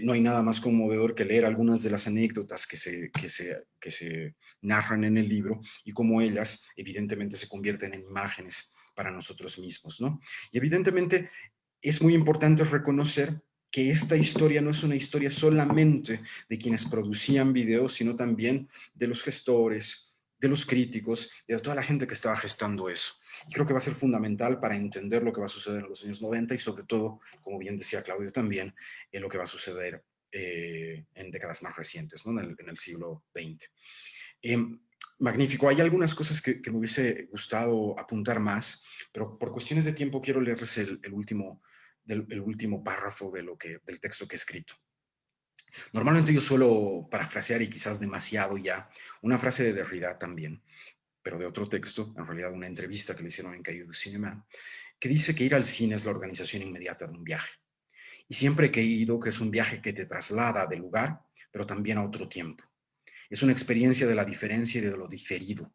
No hay nada más conmovedor que leer algunas de las anécdotas que se narran en el libro y cómo ellas evidentemente se convierten en imágenes para nosotros mismos, ¿no? Y evidentemente es muy importante reconocer que esta historia no es una historia solamente de quienes producían videos, sino también de los gestores, de los críticos y de toda la gente que estaba gestando eso. Y creo que va a ser fundamental para entender lo que va a suceder en los años 90 y sobre todo, como bien decía Claudio también, en lo que va a suceder en décadas más recientes, ¿no? en el siglo XX. Magnífico. Hay algunas cosas que me hubiese gustado apuntar más, pero por cuestiones de tiempo quiero leerles el último párrafo del texto que he escrito. Normalmente yo suelo parafrasear, y quizás demasiado ya, una frase de Derrida también, pero de otro texto, en realidad una entrevista que le hicieron en Cahiers du Cinéma, que dice que ir al cine es la organización inmediata de un viaje. Y siempre que he ido, que es un viaje que te traslada del lugar, pero también a otro tiempo. Es una experiencia de la diferencia y de lo diferido.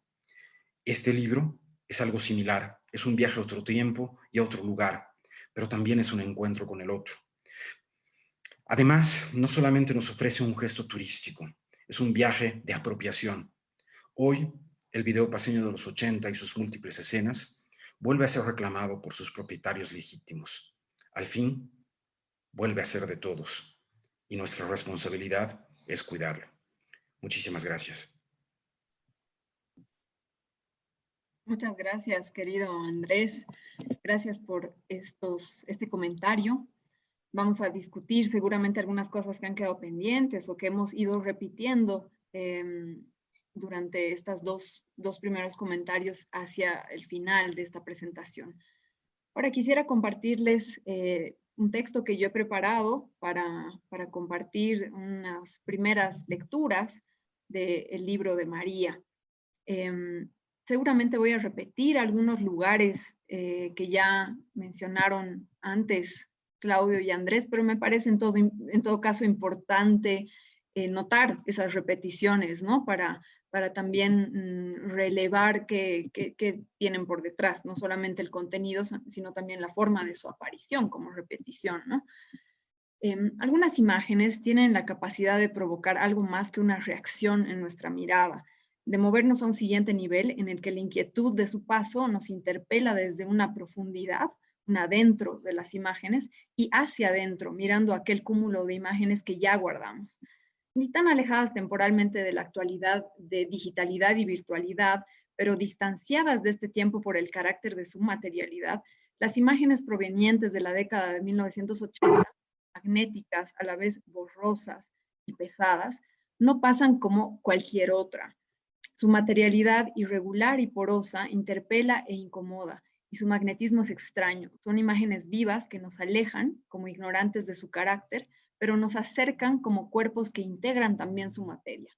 Este libro es algo similar, es un viaje a otro tiempo y a otro lugar, pero también es un encuentro con el otro. Además, no solamente nos ofrece un gesto turístico, es un viaje de apropiación. Hoy, el video paseño de los 80 y sus múltiples escenas vuelve a ser reclamado por sus propietarios legítimos. Al fin, vuelve a ser de todos y nuestra responsabilidad es cuidarlo. Muchísimas gracias. Muchas gracias, querido Andrés. Gracias por este comentario. Vamos a discutir seguramente algunas cosas que han quedado pendientes o que hemos ido repitiendo durante estas dos primeros comentarios hacia el final de esta presentación. Ahora quisiera compartirles un texto que yo he preparado para compartir unas primeras lecturas del libro de María. Seguramente voy a repetir algunos lugares que ya mencionaron antes Claudio y Andrés, pero me parece en todo caso importante notar esas repeticiones, ¿no? Para también relevar qué tienen por detrás, no solamente el contenido, sino también la forma de su aparición como repetición, ¿no? Algunas imágenes tienen la capacidad de provocar algo más que una reacción en nuestra mirada, de movernos a un siguiente nivel en el que la inquietud de su paso nos interpela desde una profundidad, un adentro de las imágenes y hacia adentro, mirando aquel cúmulo de imágenes que ya guardamos. Ni tan alejadas temporalmente de la actualidad de digitalidad y virtualidad, pero distanciadas de este tiempo por el carácter de su materialidad, las imágenes provenientes de la década de 1980, magnéticas, a la vez borrosas y pesadas, no pasan como cualquier otra. Su materialidad irregular y porosa interpela e incomoda, y su magnetismo es extraño. Son imágenes vivas que nos alejan como ignorantes de su carácter, pero nos acercan como cuerpos que integran también su materia.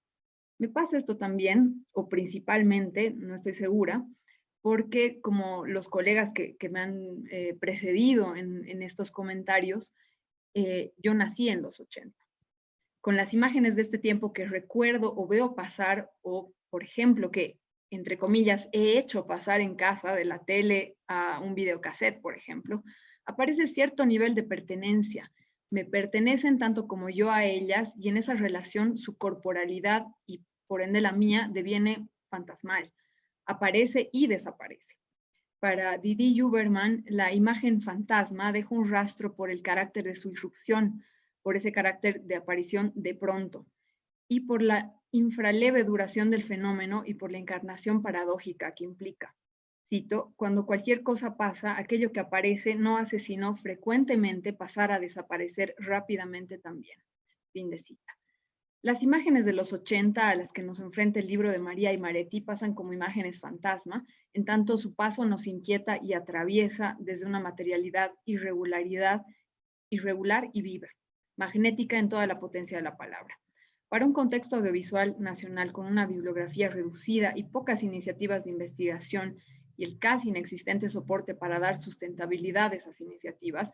Me pasa esto también, o principalmente, no estoy segura, porque como los colegas que me han precedido en estos comentarios, yo nací en los 80. Con las imágenes de este tiempo que recuerdo o veo pasar, o por ejemplo, que entre comillas he hecho pasar en casa de la tele a un videocassette, por ejemplo, aparece cierto nivel de pertenencia. Me pertenecen tanto como yo a ellas y en esa relación su corporalidad y por ende la mía deviene fantasmal. Aparece y desaparece. Para Didi Huberman, la imagen fantasma deja un rastro por el carácter de su irrupción, por ese carácter de aparición de pronto, y por la infraleve duración del fenómeno y por la encarnación paradójica que implica. Cito, cuando cualquier cosa pasa, aquello que aparece no hace sino frecuentemente pasar a desaparecer rápidamente también. Fin de cita. Las imágenes de los 80 a las que nos enfrenta el libro de María y Maretti pasan como imágenes fantasma, en tanto su paso nos inquieta y atraviesa desde una materialidad irregular y viva. magnética en toda la potencia de la palabra. Para un contexto audiovisual nacional con una bibliografía reducida y pocas iniciativas de investigación y el casi inexistente soporte para dar sustentabilidad a esas iniciativas,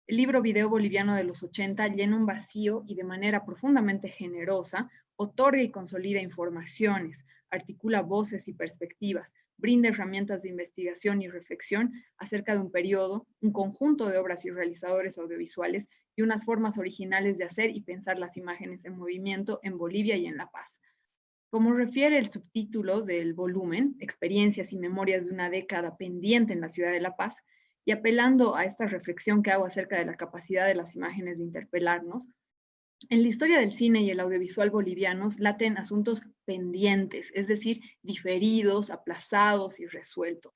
el libro Video Boliviano de los 80 llena un vacío y de manera profundamente generosa otorga y consolida informaciones, articula voces y perspectivas, brinda herramientas de investigación y reflexión acerca de un periodo, un conjunto de obras y realizadores audiovisuales y unas formas originales de hacer y pensar las imágenes en movimiento en Bolivia y en La Paz. Como refiere el subtítulo del volumen, Experiencias y Memorias de una década pendiente en la ciudad de La Paz, y apelando a esta reflexión que hago acerca de la capacidad de las imágenes de interpelarnos, en la historia del cine y el audiovisual bolivianos laten asuntos pendientes, es decir, diferidos, aplazados y resueltos.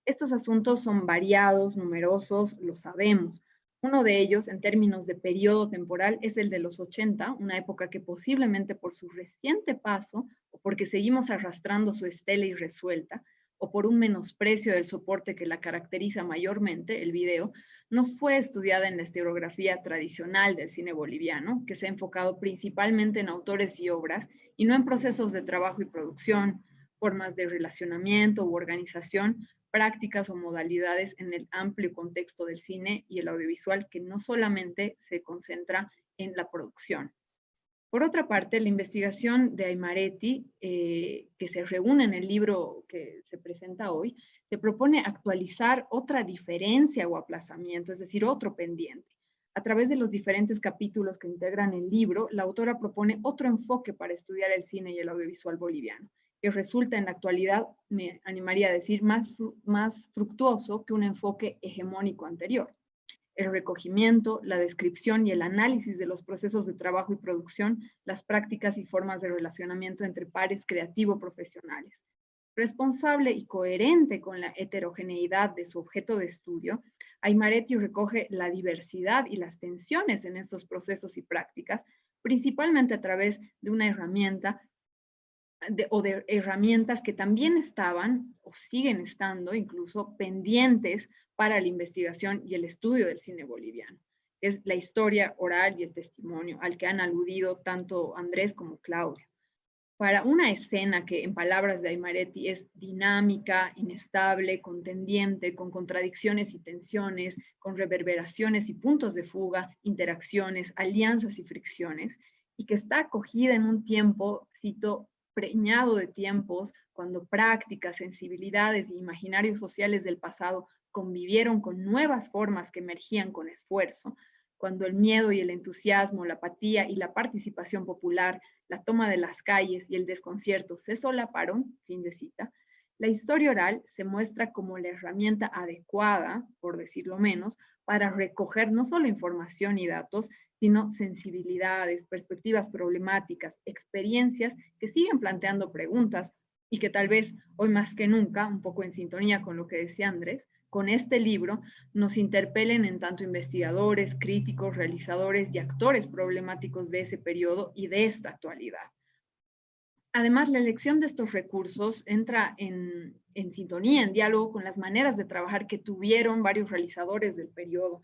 Estos asuntos son variados, numerosos, lo sabemos. Uno de ellos, en términos de periodo temporal, es el de los 80, una época que posiblemente por su reciente paso o porque seguimos arrastrando su estela irresuelta, o por un menosprecio del soporte que la caracteriza mayormente, el video, no fue estudiada en la historiografía tradicional del cine boliviano, que se ha enfocado principalmente en autores y obras, y no en procesos de trabajo y producción, formas de relacionamiento u organización, prácticas o modalidades en el amplio contexto del cine y el audiovisual, que no solamente se concentra en la producción. Por otra parte, la investigación de Aymaretti, que se reúne en el libro que se presenta hoy, se propone actualizar otra diferencia o aplazamiento, es decir, otro pendiente. A través de los diferentes capítulos que integran el libro, la autora propone otro enfoque para estudiar el cine y el audiovisual boliviano, que resulta en la actualidad, me animaría a decir, más fructuoso que un enfoque hegemónico anterior. El recogimiento, la descripción y el análisis de los procesos de trabajo y producción, las prácticas y formas de relacionamiento entre pares creativo-profesionales. Responsable y coherente con la heterogeneidad de su objeto de estudio, Aymaretti recoge la diversidad y las tensiones en estos procesos y prácticas, principalmente a través de una herramienta de herramientas que también estaban o siguen estando incluso pendientes para la investigación y el estudio del cine boliviano. Es la historia oral y el testimonio al que han aludido tanto Andrés como Claudia. Para una escena que, en palabras de Aymaretti, es dinámica, inestable, contendiente, con contradicciones y tensiones, con reverberaciones y puntos de fuga, interacciones, alianzas y fricciones, y que está acogida en un tiempo, cito, preñado de tiempos, cuando prácticas, sensibilidades e imaginarios sociales del pasado convivieron con nuevas formas que emergían con esfuerzo, cuando el miedo y el entusiasmo, la apatía y la participación popular, la toma de las calles y el desconcierto se solaparon, fin de cita, la historia oral se muestra como la herramienta adecuada, por decirlo menos, para recoger no solo información y datos, sino sensibilidades, perspectivas problemáticas, experiencias que siguen planteando preguntas y que tal vez hoy más que nunca, un poco en sintonía con lo que decía Andrés, con este libro nos interpelen en tanto investigadores, críticos, realizadores y actores problemáticos de ese periodo y de esta actualidad. Además, la elección de estos recursos entra en sintonía, en diálogo con las maneras de trabajar que tuvieron varios realizadores del periodo.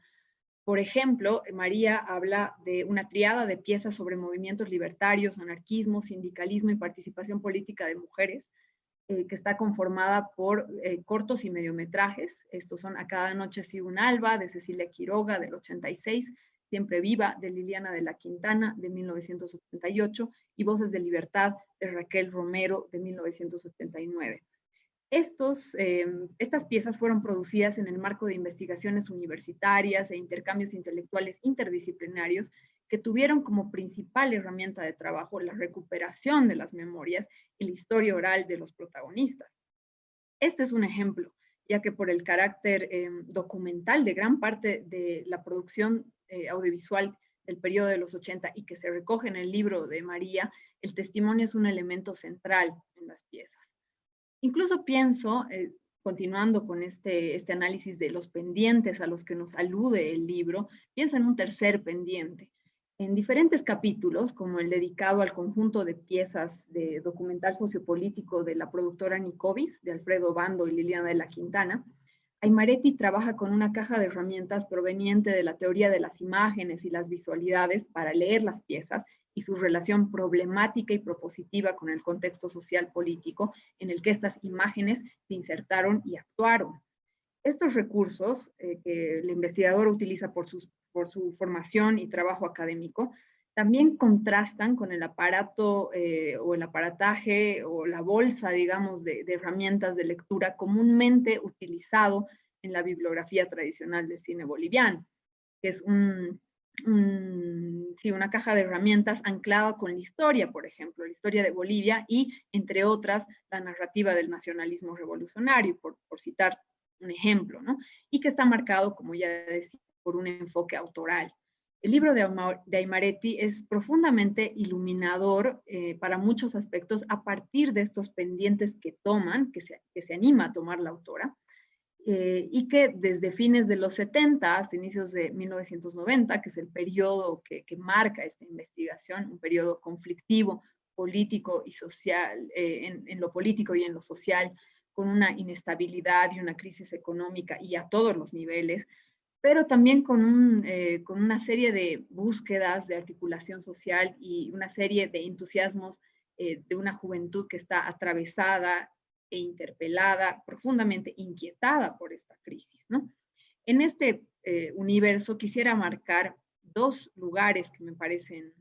Por ejemplo, María habla de una triada de piezas sobre movimientos libertarios, anarquismo, sindicalismo y participación política de mujeres, que está conformada por cortos y mediometrajes. Estos son A cada noche sigue un alba, de Cecilia Quiroga, del 86, Siempre viva, de Liliana de la Quintana, de 1978, y Voces de libertad, de Raquel Romero, de 1979. Estas piezas fueron producidas en el marco de investigaciones universitarias e intercambios intelectuales interdisciplinarios que tuvieron como principal herramienta de trabajo la recuperación de las memorias y la historia oral de los protagonistas. Este es un ejemplo, ya que por el carácter documental de gran parte de la producción audiovisual del periodo de los 80 y que se recoge en el libro de María, el testimonio es un elemento central en las piezas. Incluso pienso, continuando con este análisis de los pendientes a los que nos alude el libro, pienso en un tercer pendiente. En diferentes capítulos, como el dedicado al conjunto de piezas de documental sociopolítico de la productora Nicovis, de Alfredo Bando y Liliana de la Quintana, Aymaretti trabaja con una caja de herramientas proveniente de la teoría de las imágenes y las visualidades para leer las piezas y su relación problemática y propositiva con el contexto social político en el que estas imágenes se insertaron y actuaron. Estos recursos que el investigador utiliza por su formación y trabajo académico también contrastan con el aparato o el aparataje o la bolsa, digamos, de herramientas de lectura comúnmente utilizado en la bibliografía tradicional del cine boliviano, que es una caja de herramientas anclada con la historia, por ejemplo, la historia de Bolivia y, entre otras, la narrativa del nacionalismo revolucionario, por citar un ejemplo, ¿no? Y que está marcado, como ya decía, por un enfoque autoral. El libro de Aymaretti es profundamente iluminador para muchos aspectos a partir de estos pendientes que toman, que se anima a tomar la autora, y que desde fines de los 70 hasta inicios de 1990, que es el periodo que marca esta investigación, un periodo conflictivo, político y social, en lo político y en lo social, con una inestabilidad y una crisis económica y a todos los niveles, pero también con una serie de búsquedas de articulación social y una serie de entusiasmos de una juventud que está atravesada e interpelada, profundamente inquietada por esta crisis, ¿no? En este universo quisiera marcar dos lugares que me parecen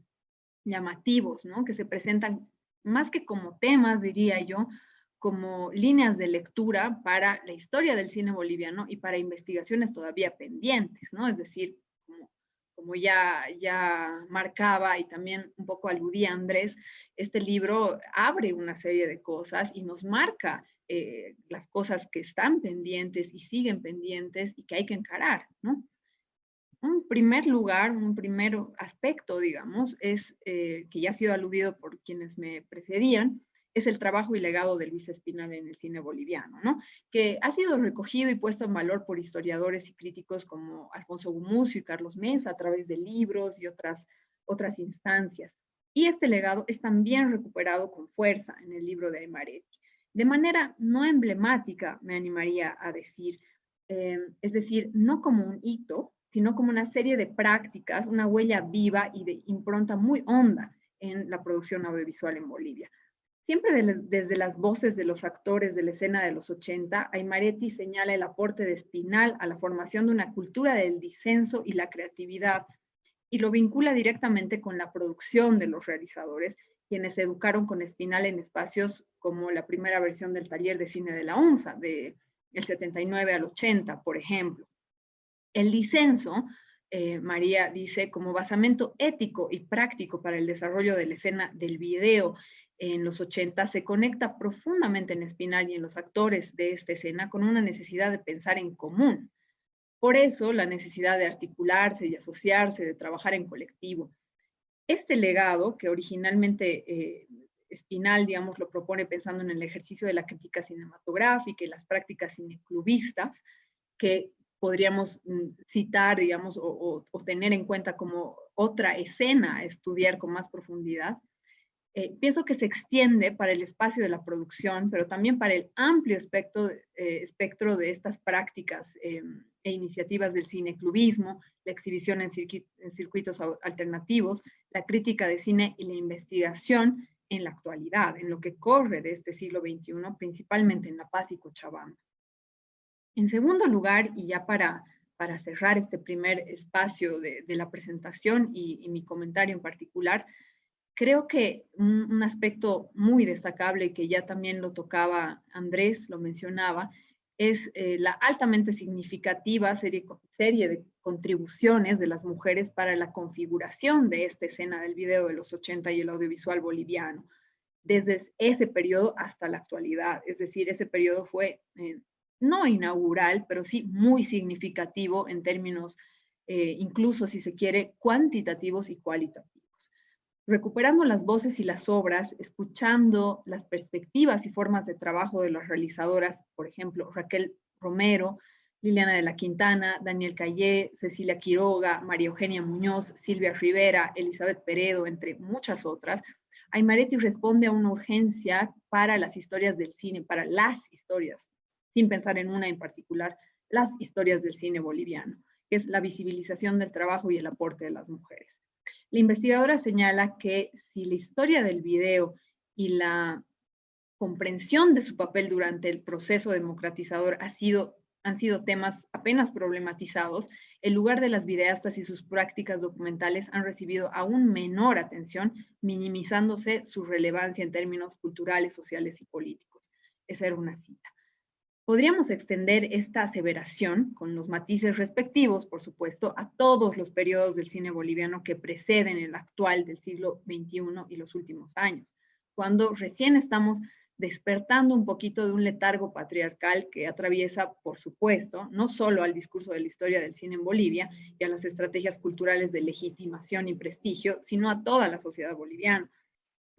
llamativos, ¿no? Que se presentan más que como temas, diría yo, como líneas de lectura para la historia del cine boliviano y para investigaciones todavía pendientes, ¿no? Es decir, como ya marcaba y también un poco aludía Andrés, este libro abre una serie de cosas y nos marca las cosas que están pendientes y siguen pendientes y que hay que encarar, ¿no? Un primer lugar, un primer aspecto, digamos, es, que ya ha sido aludido por quienes me precedían, es el trabajo y legado de Luis Espinal en el cine boliviano, ¿no? Que ha sido recogido y puesto en valor por historiadores y críticos como Alfonso Gumucio y Carlos Mesa a través de libros y otras instancias. Y este legado es también recuperado con fuerza en el libro de Aymaretti. De manera no emblemática, me animaría a decir, es decir, no como un hito, sino como una serie de prácticas, una huella viva y de impronta muy honda en la producción audiovisual en Bolivia. Siempre desde las voces de los actores de la escena de los 80, Aymaretti señala el aporte de Espinal a la formación de una cultura del disenso y la creatividad, y lo vincula directamente con la producción de los realizadores, quienes se educaron con Espinal en espacios como la primera versión del taller de cine de la UNSA, del 79 al 80, por ejemplo. El disenso, María dice, como basamento ético y práctico para el desarrollo de la escena del video en los 80, se conecta profundamente en Espinal y en los actores de esta escena con una necesidad de pensar en común. Por eso, la necesidad de articularse y asociarse, de trabajar en colectivo. Este legado, que originalmente Espinal, digamos, lo propone pensando en el ejercicio de la crítica cinematográfica y las prácticas cineclubistas, que podríamos citar, digamos, o tener en cuenta como otra escena a estudiar con más profundidad, pienso que se extiende para el espacio de la producción, pero también para el amplio espectro de estas prácticas e iniciativas del cineclubismo, la exhibición en circuitos alternativos, la crítica de cine y la investigación en la actualidad, en lo que corre de este siglo XXI, principalmente en La Paz y Cochabamba. En segundo lugar, y ya para cerrar este primer espacio de la presentación y mi comentario en particular, creo que un aspecto muy destacable que ya también lo tocaba Andrés, lo mencionaba, es la altamente significativa serie de contribuciones de las mujeres para la configuración de esta escena del video de los 80 y el audiovisual boliviano, desde ese periodo hasta la actualidad. Es decir, ese periodo fue no inaugural, pero sí muy significativo en términos, incluso si se quiere, cuantitativos y cualitativos. Recuperando las voces y las obras, escuchando las perspectivas y formas de trabajo de las realizadoras, por ejemplo, Raquel Romero, Liliana de la Quintana, Daniel Cayé, Cecilia Quiroga, María Eugenia Muñoz, Silvia Rivera, Elizabeth Peredo, entre muchas otras, Aymaretti responde a una urgencia para las historias del cine, para las historias, sin pensar en una en particular, las historias del cine boliviano, que es la visibilización del trabajo y el aporte de las mujeres. La investigadora señala que si la historia del video y la comprensión de su papel durante el proceso democratizador han sido temas apenas problematizados, el lugar de las videastas y sus prácticas documentales han recibido aún menor atención, minimizándose su relevancia en términos culturales, sociales y políticos. Esa era una cita. Podríamos extender esta aseveración, con los matices respectivos, por supuesto, a todos los periodos del cine boliviano que preceden el actual del siglo XXI y los últimos años, cuando recién estamos despertando un poquito de un letargo patriarcal que atraviesa, por supuesto, no solo al discurso de la historia del cine en Bolivia y a las estrategias culturales de legitimación y prestigio, sino a toda la sociedad boliviana.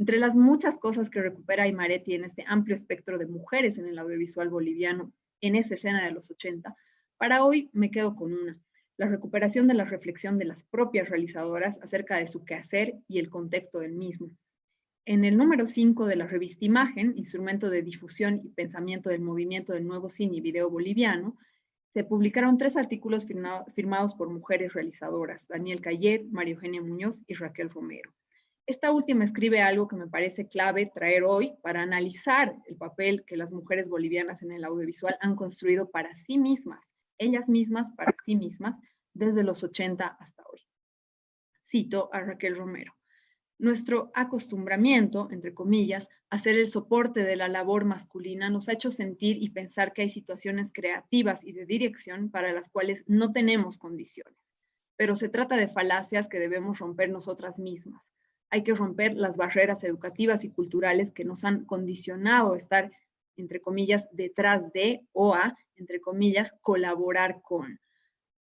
Entre las muchas cosas que recupera Imaretti en este amplio espectro de mujeres en el audiovisual boliviano, en esa escena de los 80, para hoy me quedo con una: la recuperación de la reflexión de las propias realizadoras acerca de su quehacer y el contexto del mismo. En el número 5 de la revista Imagen, instrumento de difusión y pensamiento del movimiento del nuevo cine y video boliviano, se publicaron 3 artículos firmados por mujeres realizadoras: Daniel Cayet, María Eugenia Muñoz y Raquel Romero. Esta última escribe algo que me parece clave traer hoy para analizar el papel que las mujeres bolivianas en el audiovisual han construido para sí mismas, ellas mismas para sí mismas, desde los 80 hasta hoy. Cito a Raquel Romero: nuestro acostumbramiento, entre comillas, a ser el soporte de la labor masculina nos ha hecho sentir y pensar que hay situaciones creativas y de dirección para las cuales no tenemos condiciones. Pero se trata de falacias que debemos romper nosotras mismas. Hay que romper las barreras educativas y culturales que nos han condicionado a estar, entre comillas, detrás de o a, entre comillas, colaborar con.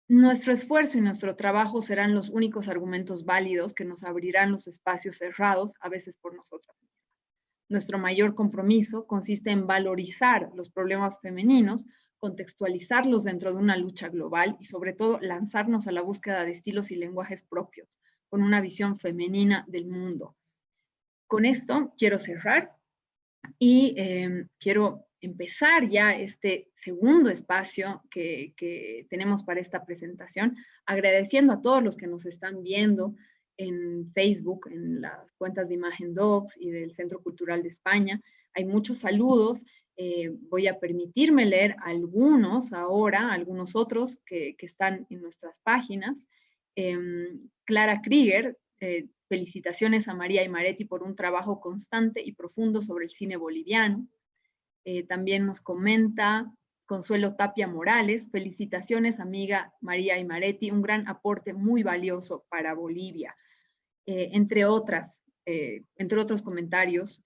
Nuestro esfuerzo y nuestro trabajo serán los únicos argumentos válidos que nos abrirán los espacios cerrados, a veces por nosotras mismas. Nuestro mayor compromiso consiste en valorizar los problemas femeninos, contextualizarlos dentro de una lucha global y, sobre todo, lanzarnos a la búsqueda de estilos y lenguajes propios, con una visión femenina del mundo. Con esto quiero cerrar y quiero empezar ya este segundo espacio que tenemos para esta presentación, agradeciendo a todos los que nos están viendo en Facebook, en las cuentas de Imagen Docs y del Centro Cultural de España. Hay muchos saludos. Voy a permitirme leer algunos ahora, algunos otros que están en nuestras páginas. Clara Krieger, felicitaciones a María Imaretti por un trabajo constante y profundo sobre el cine boliviano. También nos comenta Consuelo Tapia Morales: felicitaciones amiga María Imaretti, un gran aporte muy valioso para Bolivia. Entre otros comentarios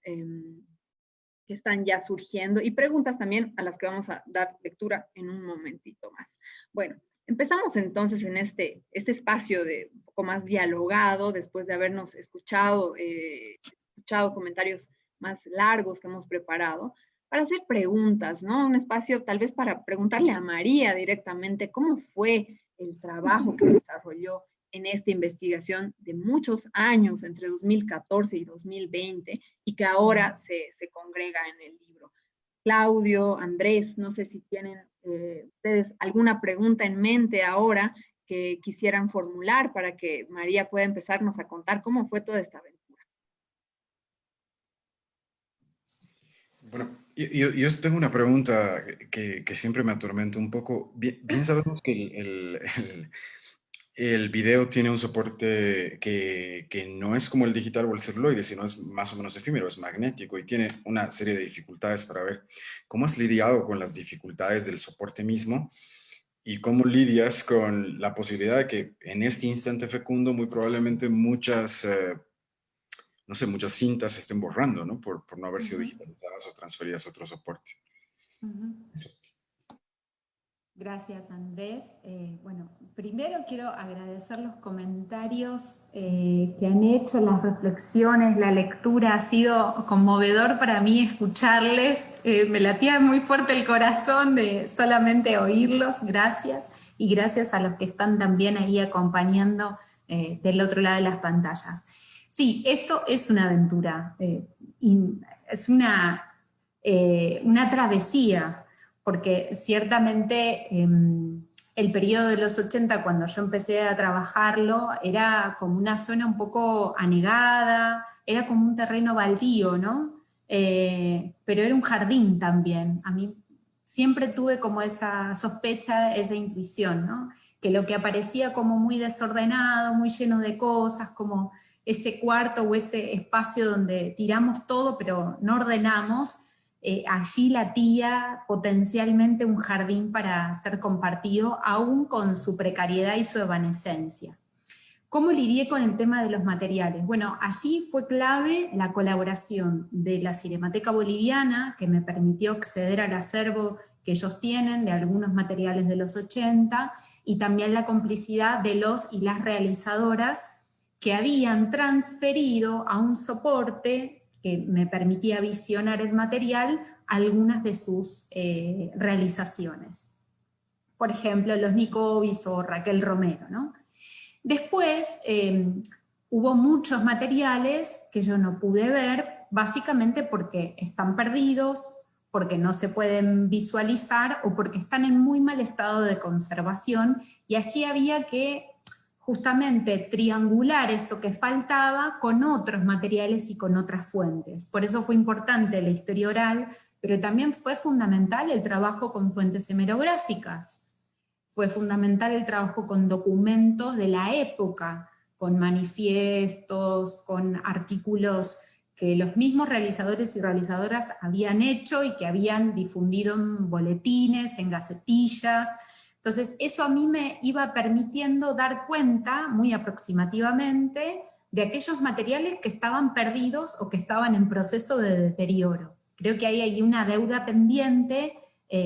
que están ya surgiendo y preguntas también a las que vamos a dar lectura en un momentito más. Bueno, empezamos entonces en este espacio de un poco más dialogado, después de habernos escuchado comentarios más largos que hemos preparado, para hacer preguntas, ¿no? Un espacio tal vez para preguntarle a María directamente cómo fue el trabajo que desarrolló en esta investigación de muchos años, entre 2014 y 2020, y que ahora se congrega en el libro. Claudio, Andrés, no sé si tienen ustedes alguna pregunta en mente ahora que quisieran formular para que María pueda empezarnos a contar cómo fue toda esta aventura. Bueno, yo tengo una pregunta que siempre me atormenta un poco. Bien sabemos que el video tiene un soporte que no es como el digital o el celuloide, sino es más o menos efímero, es magnético y tiene una serie de dificultades para ver. ¿Cómo has lidiado con las dificultades del soporte mismo? ¿Y cómo lidias con la posibilidad de que en este instante fecundo muy probablemente muchas cintas se estén borrando, ¿no? Por no haber sido digitalizadas o transferidas a otro soporte? Gracias, Andrés. Bueno, primero quiero agradecer los comentarios que han hecho, las reflexiones, la lectura. Ha sido conmovedor para mí escucharles. Me latía muy fuerte el corazón de solamente oírlos. Gracias. Y gracias a los que están también ahí acompañando del otro lado de las pantallas. Sí, esto es una aventura. Es una travesía, porque ciertamente el periodo de los 80, cuando yo empecé a trabajarlo, era como una zona un poco anegada, era como un terreno baldío, ¿no? Pero era un jardín también. A mí siempre tuve como esa sospecha, esa intuición, ¿no? Que lo que aparecía como muy desordenado, muy lleno de cosas, como ese cuarto o ese espacio donde tiramos todo pero no ordenamos, allí latía potencialmente un jardín para ser compartido, aún con su precariedad y su evanescencia. ¿Cómo lidié con el tema de los materiales? Bueno, allí fue clave la colaboración de la Cinemateca Boliviana, que me permitió acceder al acervo que ellos tienen de algunos materiales de los 80, y también la complicidad de los y las realizadoras que habían transferido a un soporte que me permitía visionar el material algunas de sus realizaciones. Por ejemplo, los Nicobis o Raquel Romero, ¿no? Después hubo muchos materiales que yo no pude ver, básicamente porque están perdidos, porque no se pueden visualizar o porque están en muy mal estado de conservación, y allí había que justamente triangular eso que faltaba con otros materiales y con otras fuentes. Por eso fue importante la historia oral, pero también fue fundamental el trabajo con fuentes hemerográficas. Fue fundamental el trabajo con documentos de la época, con manifiestos, con artículos que los mismos realizadores y realizadoras habían hecho y que habían difundido en boletines, en gacetillas. Entonces eso a mí me iba permitiendo dar cuenta, muy aproximativamente, de aquellos materiales que estaban perdidos o que estaban en proceso de deterioro. Creo que ahí hay una deuda pendiente,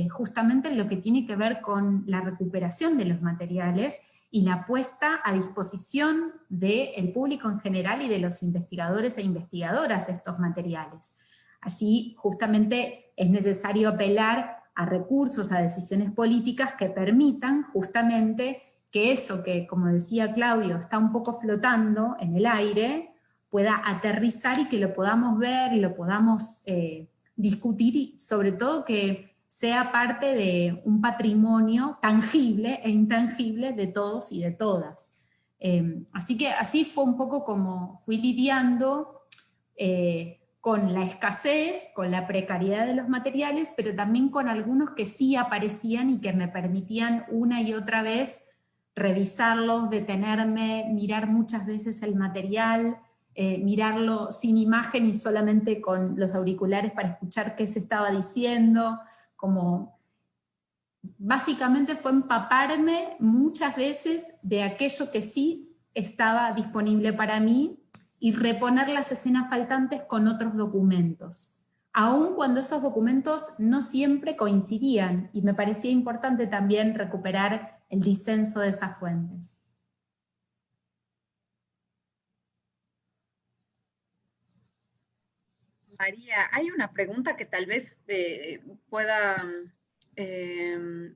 justamente en lo que tiene que ver con la recuperación de los materiales y la puesta a disposición del público en general y de los investigadores e investigadoras de estos materiales. Allí justamente es necesario apelar a recursos, a decisiones políticas que permitan justamente que eso que, como decía Claudio, está un poco flotando en el aire, pueda aterrizar y que lo podamos ver y lo podamos discutir, y sobre todo que sea parte de un patrimonio tangible e intangible de todos y de todas. Así que así fue un poco como fui lidiando con la escasez, con la precariedad de los materiales, pero también con algunos que sí aparecían y que me permitían una y otra vez revisarlos, detenerme, mirar muchas veces el material, mirarlo sin imagen y solamente con los auriculares para escuchar qué se estaba diciendo, como básicamente fue empaparme muchas veces de aquello que sí estaba disponible para mí y reponer las escenas faltantes con otros documentos, aun cuando esos documentos no siempre coincidían, y me parecía importante también recuperar el disenso de esas fuentes. María, hay una pregunta que tal vez pueda, en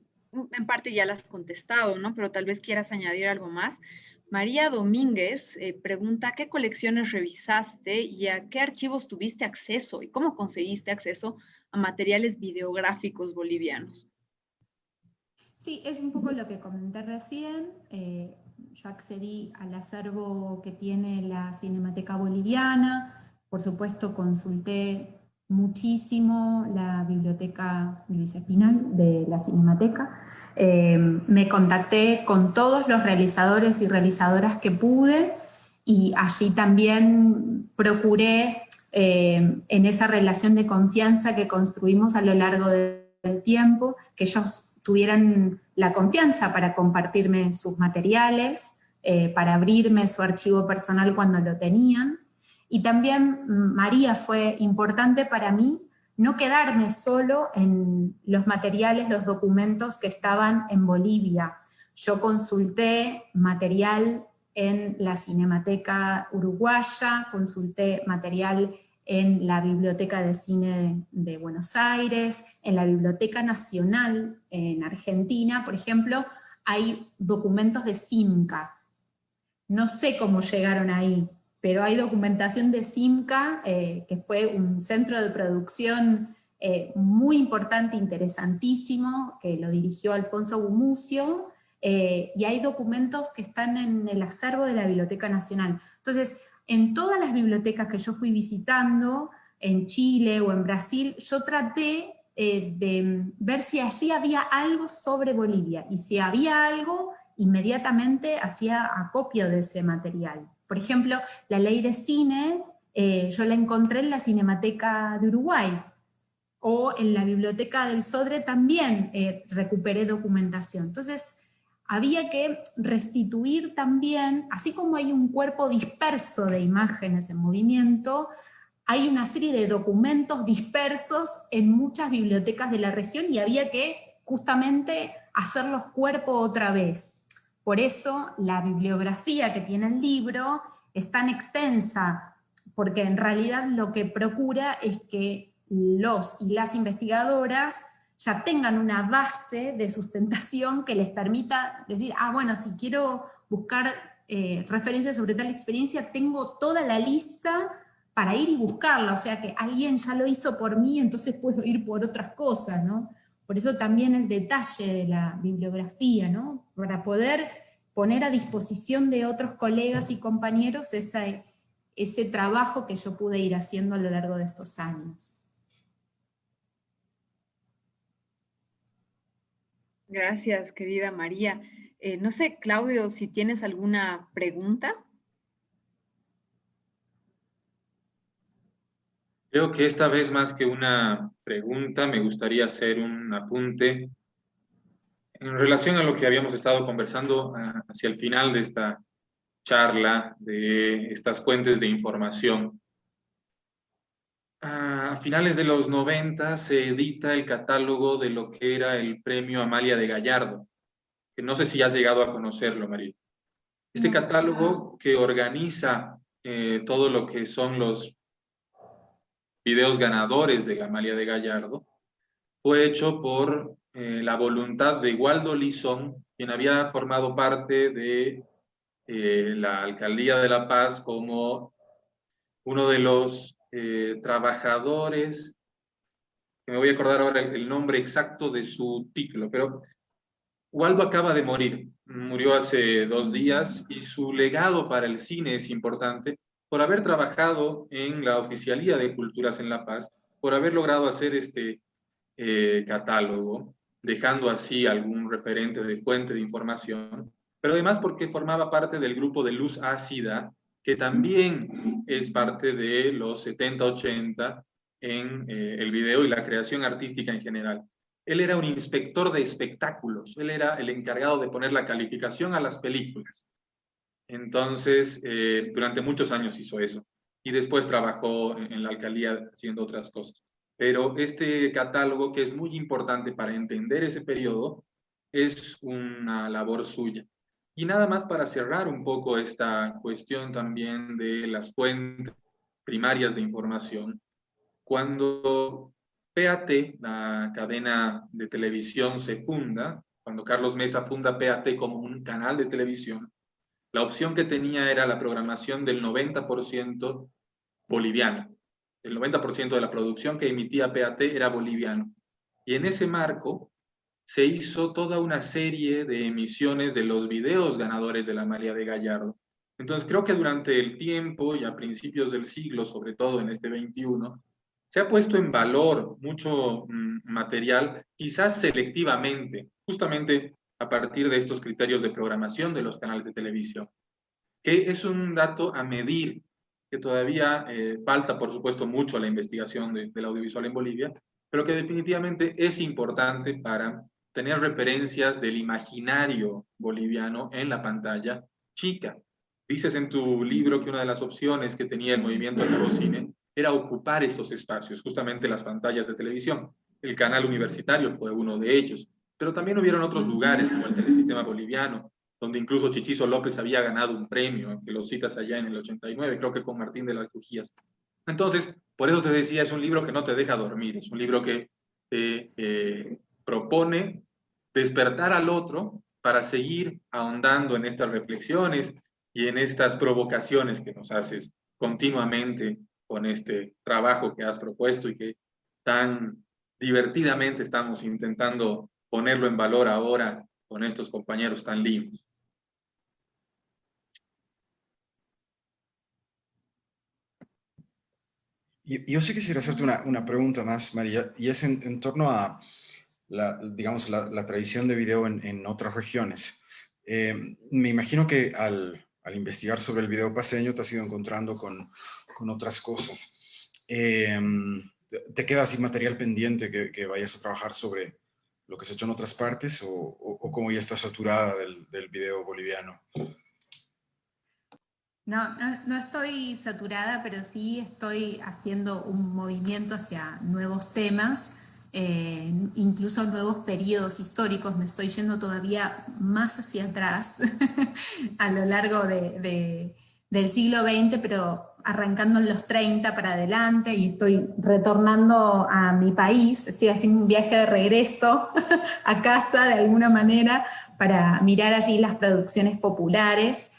parte ya la has contestado, ¿no? Pero tal vez quieras añadir algo más. María Domínguez pregunta, ¿qué colecciones revisaste y a qué archivos tuviste acceso y cómo conseguiste acceso a materiales videográficos bolivianos? Sí, es un poco lo que comenté recién. Yo accedí al acervo que tiene la Cinemateca Boliviana. Por supuesto, consulté muchísimo la biblioteca Luis Espinal de la Cinemateca. Me contacté con todos los realizadores y realizadoras que pude, y allí también procuré, en esa relación de confianza que construimos a lo largo del tiempo, que ellos tuvieran la confianza para compartirme sus materiales, para abrirme su archivo personal cuando lo tenían. Y también María fue importante para mí no quedarme solo en los materiales, los documentos que estaban en Bolivia. Yo consulté material en la Cinemateca Uruguaya, consulté material en la Biblioteca de Cine de Buenos Aires, en la Biblioteca Nacional en Argentina, por ejemplo, hay documentos de CIMCA. No sé cómo llegaron ahí, pero hay documentación de CIMCA, que fue un centro de producción muy importante, interesantísimo, que lo dirigió Alfonso Gumucio, y hay documentos que están en el acervo de la Biblioteca Nacional. Entonces, en todas las bibliotecas que yo fui visitando, en Chile o en Brasil, yo traté de ver si allí había algo sobre Bolivia, y si había algo, inmediatamente hacía acopio de ese material. Por ejemplo, la ley de cine, yo la encontré en la Cinemateca de Uruguay, o en la biblioteca del Sodre también recuperé documentación. Entonces, había que restituir también, así como hay un cuerpo disperso de imágenes en movimiento, hay una serie de documentos dispersos en muchas bibliotecas de la región, y había que justamente hacerlos cuerpo otra vez. Por eso la bibliografía que tiene el libro es tan extensa, porque en realidad lo que procura es que los y las investigadoras ya tengan una base de sustentación que les permita decir, bueno, si quiero buscar referencias sobre tal experiencia, tengo toda la lista para ir y buscarla, o sea que alguien ya lo hizo por mí, entonces puedo ir por otras cosas, ¿no? Por eso también el detalle de la bibliografía, ¿no? Para poder poner a disposición de otros colegas y compañeros ese trabajo que yo pude ir haciendo a lo largo de estos años. Gracias, querida María. No sé, Claudio, si tienes alguna pregunta. Creo que esta vez, más que una pregunta, me gustaría hacer un apunte en relación a lo que habíamos estado conversando hacia el final de esta charla, de estas fuentes de información. A finales de los 90 se edita el catálogo de lo que era el premio Amalia de Gallardo, que no sé si has llegado a conocerlo, María. Este catálogo que organiza todo lo que son los videos ganadores de la Amalia de Gallardo, fue hecho por la voluntad de Waldo Lizón, quien había formado parte de la Alcaldía de La Paz como uno de los trabajadores, que me voy a acordar ahora el nombre exacto de su título, pero Waldo acaba de morir, murió hace 2 días, y su legado para el cine es importante por haber trabajado en la Oficialía de Culturas en La Paz, por haber logrado hacer este catálogo, dejando así algún referente de fuente de información, pero además porque formaba parte del grupo de Luz Ácida, que también es parte de los 70-80 en el video y la creación artística en general. Él era un inspector de espectáculos, él era el encargado de poner la calificación a las películas. Entonces, durante muchos años hizo eso, y después trabajó en la alcaldía haciendo otras cosas. Pero este catálogo, que es muy importante para entender ese periodo, es una labor suya. Y nada más para cerrar un poco esta cuestión también de las fuentes primarias de información. Cuando PAT, la cadena de televisión, se funda, cuando Carlos Mesa funda PAT como un canal de televisión, la opción que tenía era la programación del 90% boliviana. El 90% de la producción que emitía PAT era boliviano. Y en ese marco se hizo toda una serie de emisiones de los videos ganadores de la Amalia de Gallardo. Entonces creo que durante el tiempo y a principios del siglo, sobre todo en este 21, se ha puesto en valor mucho material, quizás selectivamente, justamente a partir de estos criterios de programación de los canales de televisión, que es un dato a medir, que todavía falta, por supuesto, mucho a la investigación del audiovisual en Bolivia, pero que definitivamente es importante para tener referencias del imaginario boliviano en la pantalla chica. Dices en tu libro que una de las opciones que tenía el movimiento del nuevo cine era ocupar estos espacios, justamente las pantallas de televisión. El canal universitario fue uno de ellos, pero también hubieron otros lugares como el Telesistema Boliviano, donde incluso Chichizo López había ganado un premio, que lo citas allá en el 89, creo que con Martín de las Cujías. Entonces, por eso te decía, es un libro que no te deja dormir, es un libro que te propone despertar al otro para seguir ahondando en estas reflexiones y en estas provocaciones que nos haces continuamente con este trabajo que has propuesto y que tan divertidamente estamos intentando ponerlo en valor ahora con estos compañeros tan lindos. Yo sí quisiera hacerte una pregunta más, María, y es en torno a digamos, la tradición de video en otras regiones. Me imagino que al investigar sobre el video paceño te has ido encontrando con otras cosas. ¿Te queda así material pendiente que vayas a trabajar sobre lo que se ha hecho en otras partes o cómo ya está saturada del video boliviano? No estoy saturada, pero sí estoy haciendo un movimiento hacia nuevos temas, incluso nuevos periodos históricos. Me estoy yendo todavía más hacia atrás a lo largo del siglo XX, pero arrancando en los 30 para adelante, y estoy retornando a mi país. Estoy haciendo un viaje de regreso a casa de alguna manera para mirar allí las producciones populares.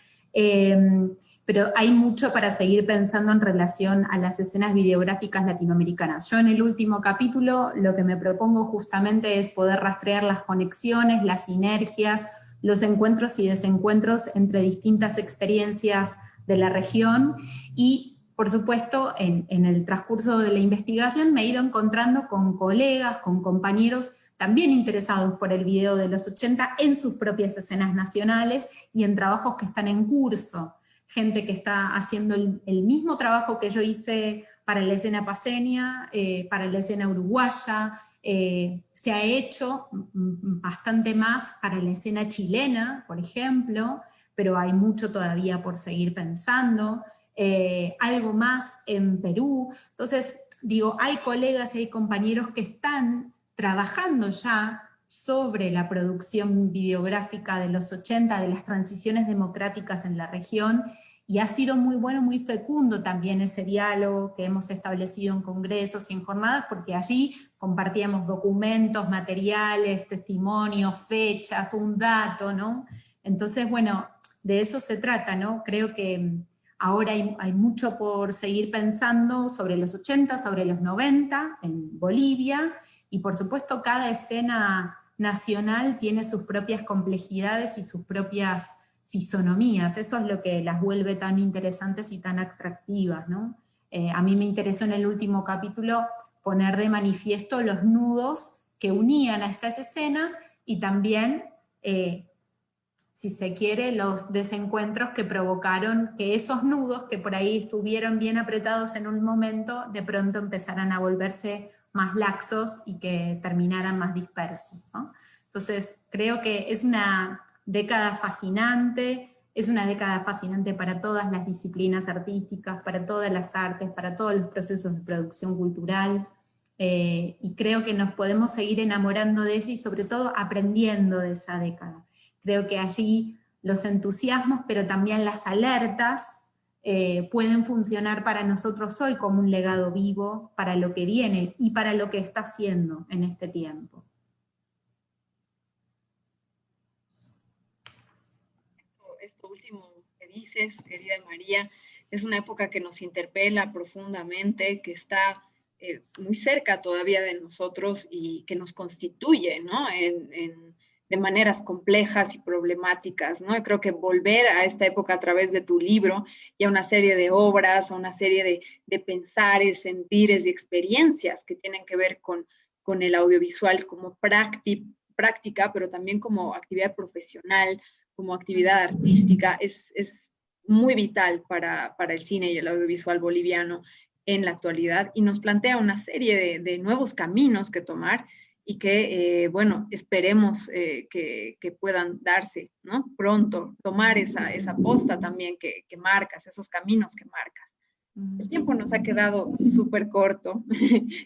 Pero hay mucho para seguir pensando en relación a las escenas videográficas latinoamericanas. Yo en el último capítulo lo que me propongo justamente es poder rastrear las conexiones, las sinergias, los encuentros y desencuentros entre distintas experiencias de la región, y por supuesto en el transcurso de la investigación me he ido encontrando con colegas, con compañeros también interesados por el video de los 80 en sus propias escenas nacionales y en trabajos que están en curso. Gente que está haciendo el mismo trabajo que yo hice para la escena paceña, para la escena uruguaya, se ha hecho bastante más para la escena chilena, por ejemplo, pero hay mucho todavía por seguir pensando, algo más en Perú. Entonces, digo, hay colegas y hay compañeros que están trabajando ya sobre la producción videográfica de los 80, de las transiciones democráticas en la región, y ha sido muy bueno, muy fecundo también ese diálogo que hemos establecido en congresos y en jornadas, porque allí compartíamos documentos, materiales, testimonios, fechas, un dato, ¿no? Entonces, bueno, de eso se trata, ¿no? Creo que ahora hay mucho por seguir pensando sobre los 80, sobre los 90 en Bolivia, y por supuesto cada escena nacional tiene sus propias complejidades y sus propias fisonomías. Eso es lo que las vuelve tan interesantes y tan atractivas, ¿no? A mí me interesó en el último capítulo poner de manifiesto los nudos que unían a estas escenas y también, si se quiere, los desencuentros que provocaron que esos nudos que por ahí estuvieron bien apretados en un momento, de pronto empezaran a volverse más laxos y que terminaran más dispersos, ¿no? Entonces, creo que es una década fascinante, es una década fascinante para todas las disciplinas artísticas, para todas las artes, para todos los procesos de producción cultural, y creo que nos podemos seguir enamorando de ella y sobre todo aprendiendo de esa década. Creo que allí los entusiasmos, pero también las alertas, pueden funcionar para nosotros hoy como un legado vivo para lo que viene y para lo que está haciendo en este tiempo. Esto último que dices, querida María, es una época que nos interpela profundamente, que está muy cerca todavía de nosotros y que nos constituye, ¿no? De maneras complejas y problemáticas, ¿no? Yo creo que volver a esta época a través de tu libro y a una serie de obras, a una serie de pensares, sentires y experiencias que tienen que ver con el audiovisual como práctica, pero también como actividad profesional, como actividad artística, es muy vital para el cine y el audiovisual boliviano en la actualidad, y nos plantea una serie de nuevos caminos que tomar y que, bueno, esperemos que puedan darse, ¿no? Pronto, tomar esa posta también que marcas, esos caminos que marcas. El tiempo nos ha quedado súper corto.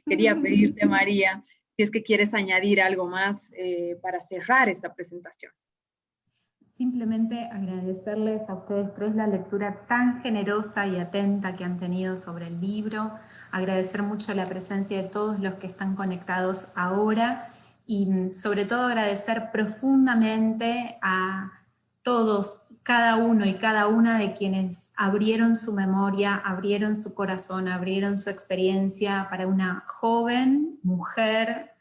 Quería pedirte, María, si es que quieres añadir algo más para cerrar esta presentación. Simplemente agradecerles a ustedes tres la lectura tan generosa y atenta que han tenido sobre el libro, agradecer mucho la presencia de todos los que están conectados ahora y sobre todo agradecer profundamente a todos, cada uno y cada una de quienes abrieron su memoria, abrieron su corazón, abrieron su experiencia para una joven mujer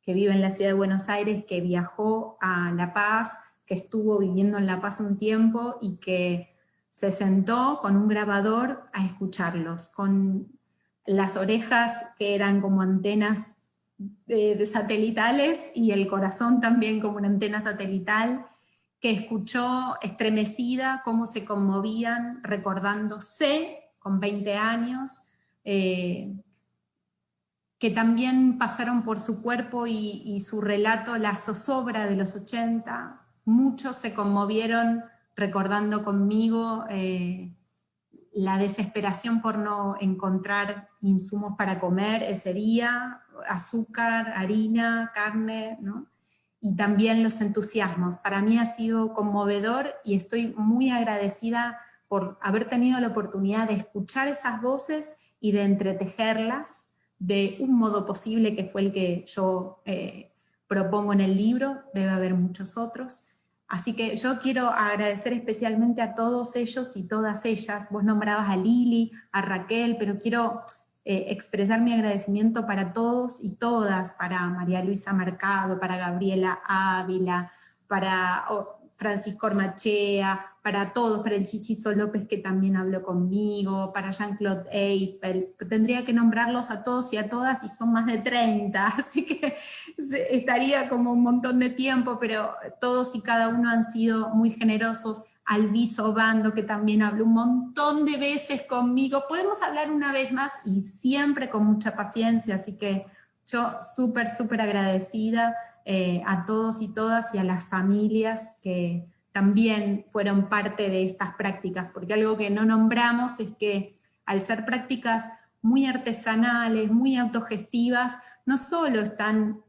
que vive en la ciudad de Buenos Aires, que viajó a La Paz, que estuvo viviendo en La Paz un tiempo y que se sentó con un grabador a escucharlos, con las orejas que eran como antenas de satelitales y el corazón también como una antena satelital, que escuchó estremecida cómo se conmovían recordándose con 20 años, que también pasaron por su cuerpo y su relato la zozobra de los 80. Muchos se conmovieron recordando conmigo la desesperación por no encontrar insumos para comer ese día, azúcar, harina, carne, ¿no? Y también los entusiasmos. Para mí ha sido conmovedor y estoy muy agradecida por haber tenido la oportunidad de escuchar esas voces y de entretejerlas de un modo posible, que fue el que yo propongo en el libro. Debe haber muchos otros. Así que yo quiero agradecer especialmente a todos ellos y todas ellas. Vos nombrabas a Lili, a Raquel, pero quiero expresar mi agradecimiento para todos y todas, para María Luisa Mercado, para Gabriela Ávila, para Francisco Ormachea, para todos, para el Chichizo López que también habló conmigo, para Jean-Claude Eiffel. Tendría que nombrarlos a todos y a todas y son más de 30, así que estaría como un montón de tiempo, pero todos y cada uno han sido muy generosos. Alviso Bando, que también habló un montón de veces conmigo. Podemos hablar una vez más y siempre con mucha paciencia, así que yo súper agradecida a todos y todas y a las familias que también fueron parte de estas prácticas, porque algo que no nombramos es que al ser prácticas muy artesanales, muy autogestivas, no solo están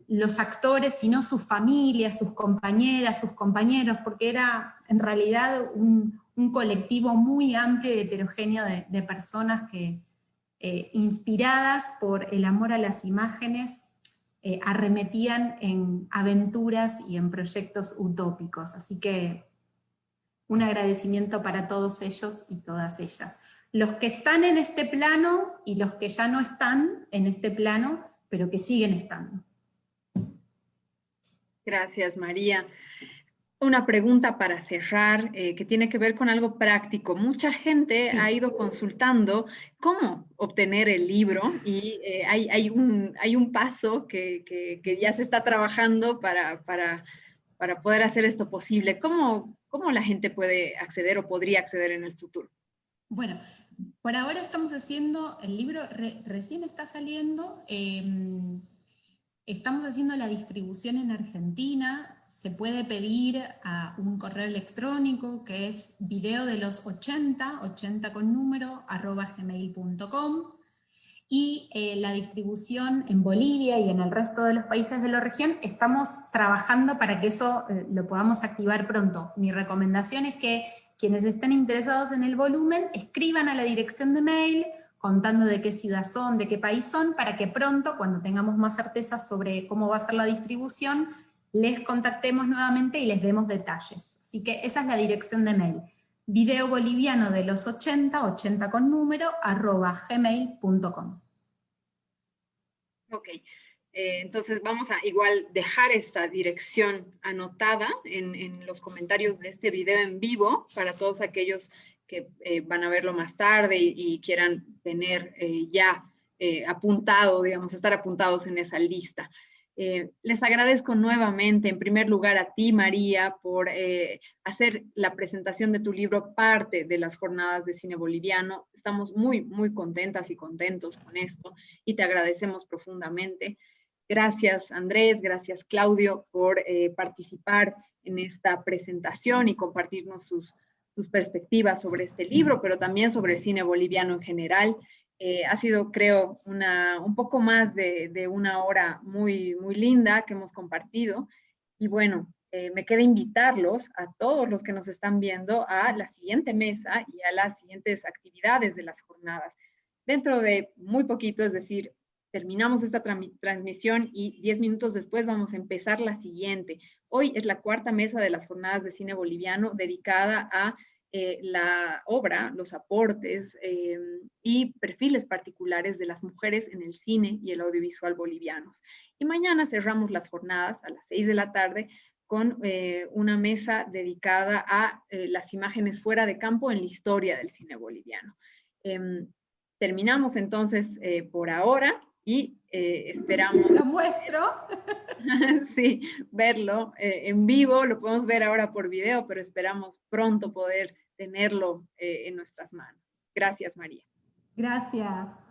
los actores, sino sus familias, sus compañeras, sus compañeros, porque era en realidad un colectivo muy amplio y heterogéneo de personas que, inspiradas por el amor a las imágenes, arremetían en aventuras y en proyectos utópicos. Así que un agradecimiento para todos ellos y todas ellas. Los que están en este plano y los que ya no están en este plano, pero que siguen estando. Gracias, María. Una pregunta para cerrar que tiene que ver con algo práctico. Mucha gente ha ido consultando cómo obtener el libro y hay un paso que ya se está trabajando para poder hacer esto posible. ¿Cómo la gente puede acceder o podría acceder en el futuro? Bueno, por ahora estamos haciendo, el libro recién está saliendo, estamos haciendo la distribución en Argentina. Se puede pedir a un correo electrónico que es videodelos80 con número, @gmail.com, y la distribución en Bolivia y en el resto de los países de la región estamos trabajando para que eso lo podamos activar pronto. Mi recomendación es que quienes estén interesados en el volumen escriban a la dirección de mail contando de qué ciudad son, de qué país son, para que pronto, cuando tengamos más certeza sobre cómo va a ser la distribución, les contactemos nuevamente y les demos detalles. Así que esa es la dirección de mail. Video boliviano de los 80 con número, @gmail.com. Ok, entonces vamos a igual dejar esta dirección anotada en los comentarios de este video en vivo para todos aquellos que van a verlo más tarde y quieran tener ya apuntado, digamos, estar apuntados en esa lista. Les agradezco nuevamente, en primer lugar, a ti, María, por hacer la presentación de tu libro parte de las jornadas de cine boliviano. Estamos muy contentas y contentos con esto y te agradecemos profundamente. Gracias, Andrés, gracias, Claudio, por participar en esta presentación y compartirnos sus perspectivas sobre este libro, pero también sobre el cine boliviano en general. Ha sido, creo, un poco más de una hora muy linda que hemos compartido. Y bueno, me queda invitarlos a todos los que nos están viendo a la siguiente mesa y a las siguientes actividades de las jornadas. Dentro de muy poquito, es decir, terminamos esta transmisión y 10 minutos después vamos a empezar la siguiente. Hoy es la cuarta mesa de las jornadas de cine boliviano dedicada a la obra, los aportes y perfiles particulares de las mujeres en el cine y el audiovisual bolivianos. Y mañana cerramos las jornadas a las 6 de la tarde con una mesa dedicada a las imágenes fuera de campo en la historia del cine boliviano. Terminamos entonces por ahora y esperamos... Lo muestro. Sí, verlo en vivo, lo podemos ver ahora por video, pero esperamos pronto poder tenerlo en nuestras manos. Gracias, María. Gracias.